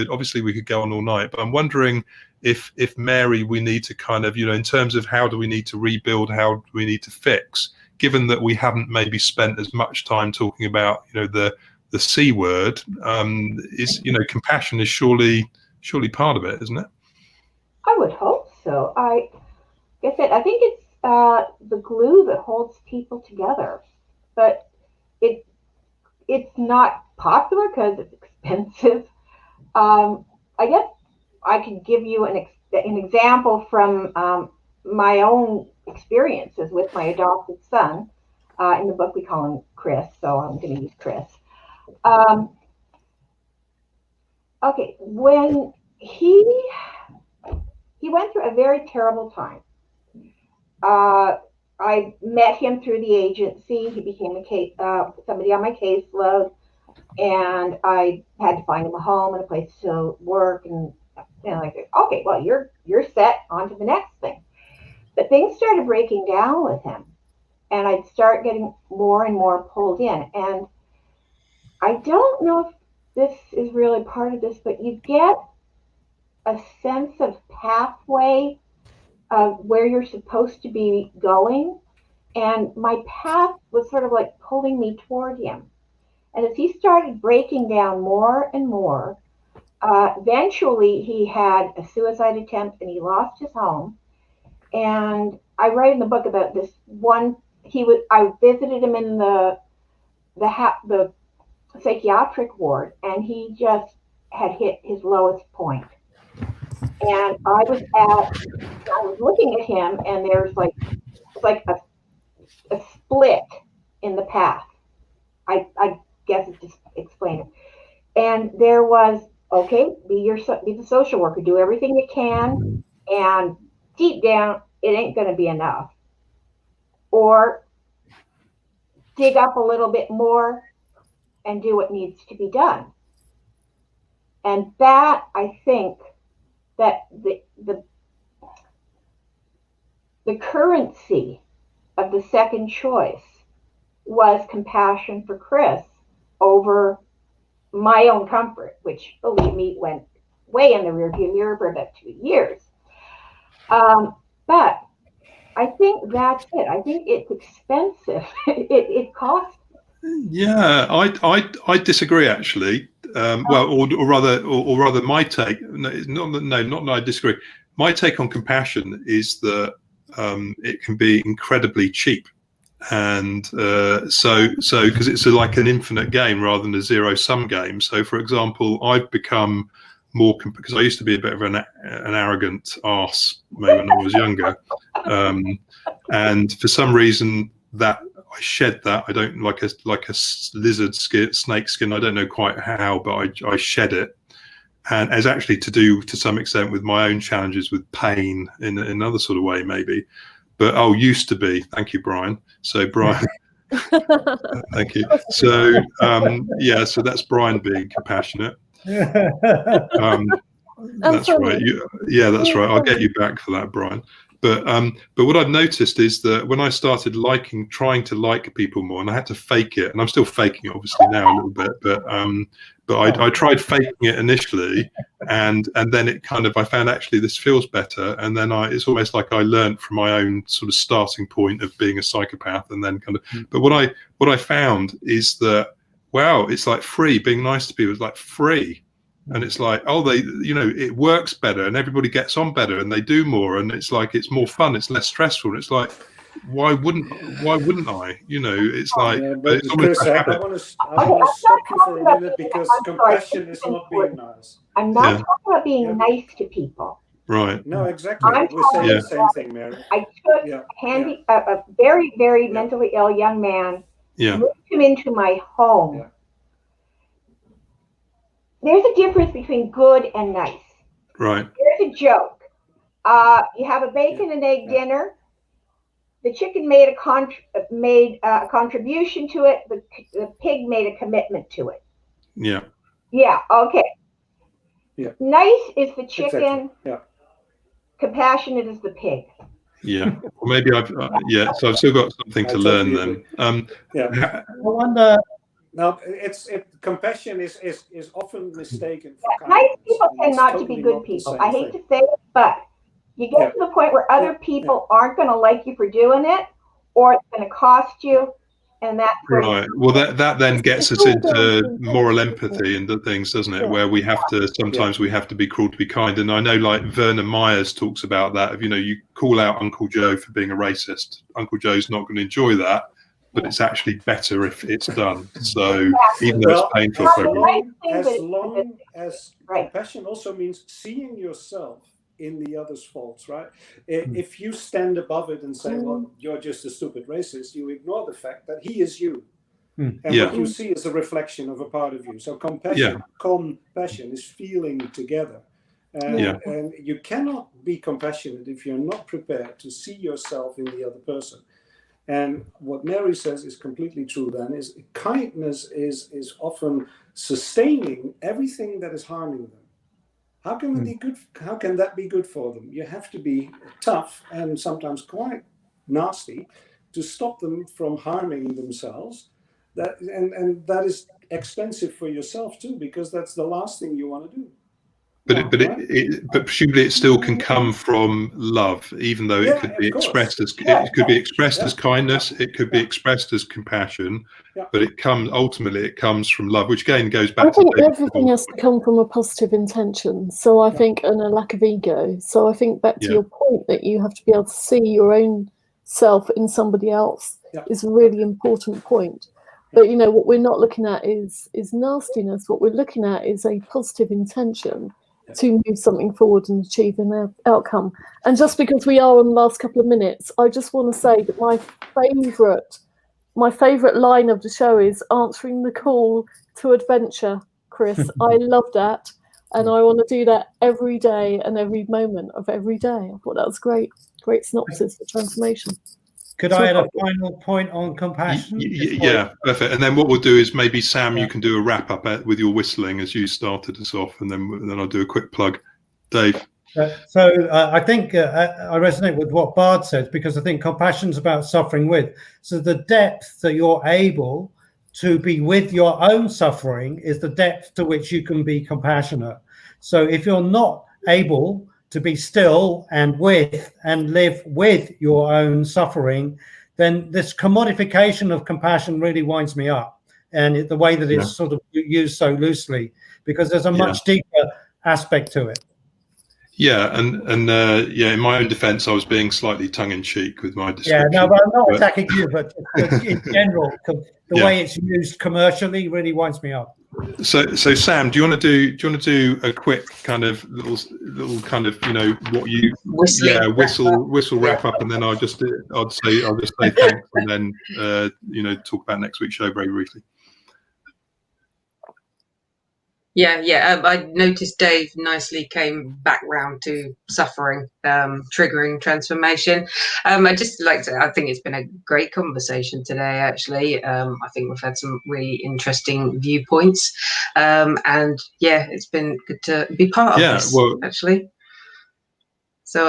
Speaker 1: obviously we could go on all night, but I'm wondering if Mary, we need to kind of, in terms of how do we need to rebuild, how do we need to fix, given that we haven't maybe spent as much time talking about, the C word, is, compassion is surely part of it, isn't it?
Speaker 4: I would hope so. I think it's the glue that holds people together, but it's not popular because it's expensive. I guess I could give you an example from my own experiences with my adopted son. In the book, we call him Chris, so I'm going to use Chris. Okay, when he went through a very terrible time. I met him through the agency. He became somebody on my caseload, and I had to find him a home and a place to work. And like, okay, well, you're set on to the next thing. But things started breaking down with him, and I'd start getting more and more pulled in. And I don't know if this is really part of this, but you get a sense of pathway of where you're supposed to be going. And my path was sort of like pulling me toward him. And as he started breaking down more and more, eventually he had a suicide attempt and he lost his home. And I write in the book about this one. I visited him in the psychiatric ward, and he just had hit his lowest point. And I was looking at him, and there's like a split in the path. I guess it's just explain it. And there was, okay, be the social worker, do everything you can, and deep down, it ain't going to be enough. Or dig up a little bit more and do what needs to be done. And that, I think, that the currency of the second choice was compassion for Chris over my own comfort, which, believe me, went way in the rearview mirror for about 2 years. But I think that's it. I think it's expensive. It costs.
Speaker 1: Yeah, I disagree actually. Well, or rather, my take. Not that I disagree. My take on compassion is that it can be incredibly cheap, and so because it's like an infinite game rather than a zero-sum game. So, for example, I've become more because I used to be a bit of an arrogant arse when I was younger, and for some reason that I shed that. I don't like a lizard skin, snake skin. I don't know quite how, but I shed it, and as actually to do to some extent with my own challenges with pain in another sort of way maybe. But used to be. Thank you, Brian. So Brian. Thank you. So yeah, so that's Brian being compassionate. That's right. Yeah, that's right. I'll get you back for that, Brian. But what I've noticed is that when I started trying to like people more, and I had to fake it, and I'm still faking it obviously now a little bit, but I tried faking it initially, and then it kind of, I found actually this feels better, and then it's almost like I learned from my own sort of starting point of being a psychopath, and then kind of. But what I found is that, wow, it's like free. Being nice to people is like free. And it's like, it works better and everybody gets on better and they do more, and it's like, it's more fun, it's less stressful. And it's like, why wouldn't I? It's like,
Speaker 5: but Chris, I want to stop you for a minute because compassion is not being nice.
Speaker 4: I'm not talking about being nice to people.
Speaker 1: Right.
Speaker 5: No, exactly. We're saying the same thing, Mary.
Speaker 4: I took a very, very mentally ill young man, moved him into my home. Yeah. There's a difference between good and nice.
Speaker 1: Right.
Speaker 4: Here's a joke. You have a bacon and egg dinner. The chicken made a contribution to it. The pig made a commitment to it.
Speaker 1: Yeah.
Speaker 4: Yeah. Okay.
Speaker 5: Yeah.
Speaker 4: Nice is the chicken.
Speaker 5: Exactly. Yeah.
Speaker 4: Compassionate is the pig.
Speaker 1: Yeah. Well, maybe so I've still got something to learn then.
Speaker 6: I wonder.
Speaker 5: Now, compassion is often mistaken for
Speaker 4: Nice
Speaker 5: kindness.
Speaker 4: people
Speaker 5: and
Speaker 4: tend
Speaker 5: it's
Speaker 4: not to
Speaker 5: totally
Speaker 4: be good
Speaker 5: not the
Speaker 4: people.
Speaker 5: same
Speaker 4: I hate
Speaker 5: thing.
Speaker 4: to say it, but you get
Speaker 5: Yeah.
Speaker 4: to the point where other people aren't going to like you for doing it, or it's going to cost you, and that's where
Speaker 1: Right. Well, that then gets us into moral empathy and the things, doesn't it?
Speaker 7: Yeah.
Speaker 1: Where we have to sometimes we have to be cruel to be kind. And I know, like Vernon Myers talks about that. Of, you call out Uncle Joe for being a racist. Uncle Joe's not going to enjoy that, but it's actually better if it's done. So even though it's painful for everyone.
Speaker 5: As long as compassion also means seeing yourself in the other's faults, right? If you stand above it and say, well, you're just a stupid racist, you ignore the fact that he is you. And what you see is a reflection of a part of you. So compassion is feeling together. And you cannot be compassionate if you're not prepared to see yourself in the other person. And what Mary says is completely true then, is kindness is often sustaining everything that is harming them. How can it be good? How can that be good for them? You have to be tough and sometimes quite nasty to stop them from harming themselves. And that is expensive for yourself too, because that's the last thing you want to do.
Speaker 1: But but presumably it still can come from love, even though it could be expressed as as kindness, it could be expressed as compassion, but it comes from love, which again goes back.
Speaker 7: I think everything has to come from a positive intention. So I think, and a lack of ego. So I think back to your point that you have to be able to see your own self in somebody else is a really important point. But what we're not looking at is nastiness. What we're looking at is a positive intention to move something forward and achieve an outcome. And just because we are on the last couple of minutes, I just want to say that my favourite line of the show is answering the call to adventure, Chris. I love that. And I want to do that every day and every moment of every day. I thought that was great. Great synopsis for transformation.
Speaker 6: Could I add a final point on compassion?
Speaker 1: Yeah, perfect. And then what we'll do is maybe, Sam, you can do a wrap up with your whistling as you started us off, and then I'll do a quick plug. Dave.
Speaker 6: So I think I resonate with what Bard said, because I think compassion's about suffering with. So the depth that you're able to be with your own suffering is the depth to which you can be compassionate. So if you're not able to be still and live with your own suffering, then this commodification of compassion really winds me up. And the way that it's sort of used so loosely, because there's a much deeper aspect to it.
Speaker 1: Yeah, and in my own defence, I was being slightly tongue-in-cheek with my description.
Speaker 6: Yeah, no, but I'm not attacking you, but in general, the way it's used commercially really winds me up.
Speaker 1: So Sam, do you want to do a quick kind of little kind of what you whistle wrap up, and then I'll just say thanks, and then talk about next week's show very briefly.
Speaker 2: I noticed Dave nicely came back round to suffering, triggering transformation. I think it's been a great conversation today, actually. I think we've had some really interesting viewpoints. It's been good to be part of this, actually. So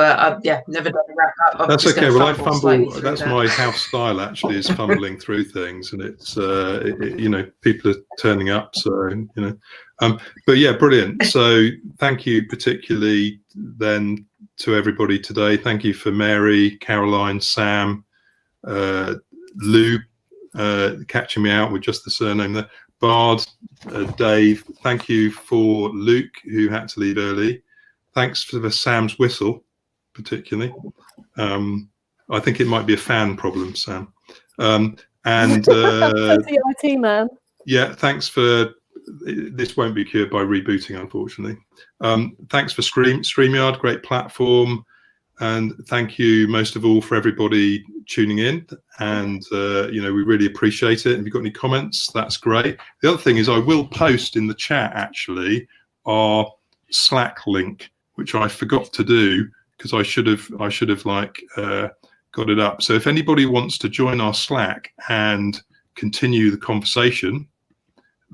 Speaker 2: never done a wrap up.
Speaker 1: That's okay. Well, I fumble. That's my house style, actually, is fumbling through things, and it's people are turning up, so but yeah, brilliant. So thank you particularly then to everybody today. Thank you for Mary, Caroline, Sam, Lou, catching me out with just the surname there. Bard, Dave. Thank you for Luke, who had to leave early. Thanks for Sam's whistle, particularly. I think it might be a fan problem, Sam. And
Speaker 7: the IT man.
Speaker 1: Yeah, thanks for. This won't be cured by rebooting, unfortunately. Thanks for StreamYard, great platform, and thank you most of all for everybody tuning in. And we really appreciate it. If you've got any comments, that's great. The other thing is, I will post in the chat actually our Slack link, which I forgot to do because I should have got it up. So if anybody wants to join our Slack and continue the conversation,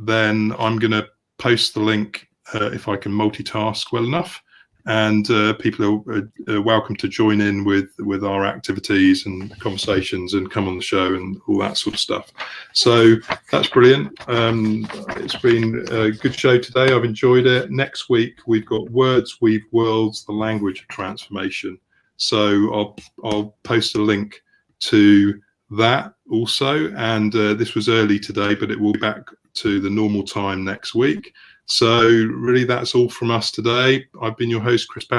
Speaker 1: then I'm going to post the link if I can multitask well enough, and people are welcome to join in with our activities and conversations and come on the show and all that sort of stuff. So that's brilliant. It's been a good show today. I've enjoyed it. Next week we've got Words Weave Worlds, the language of transformation. So I'll post a link to that also, and this was early today, but it will be back to the normal time next week. So really, that's all from us today. I've been your host, Chris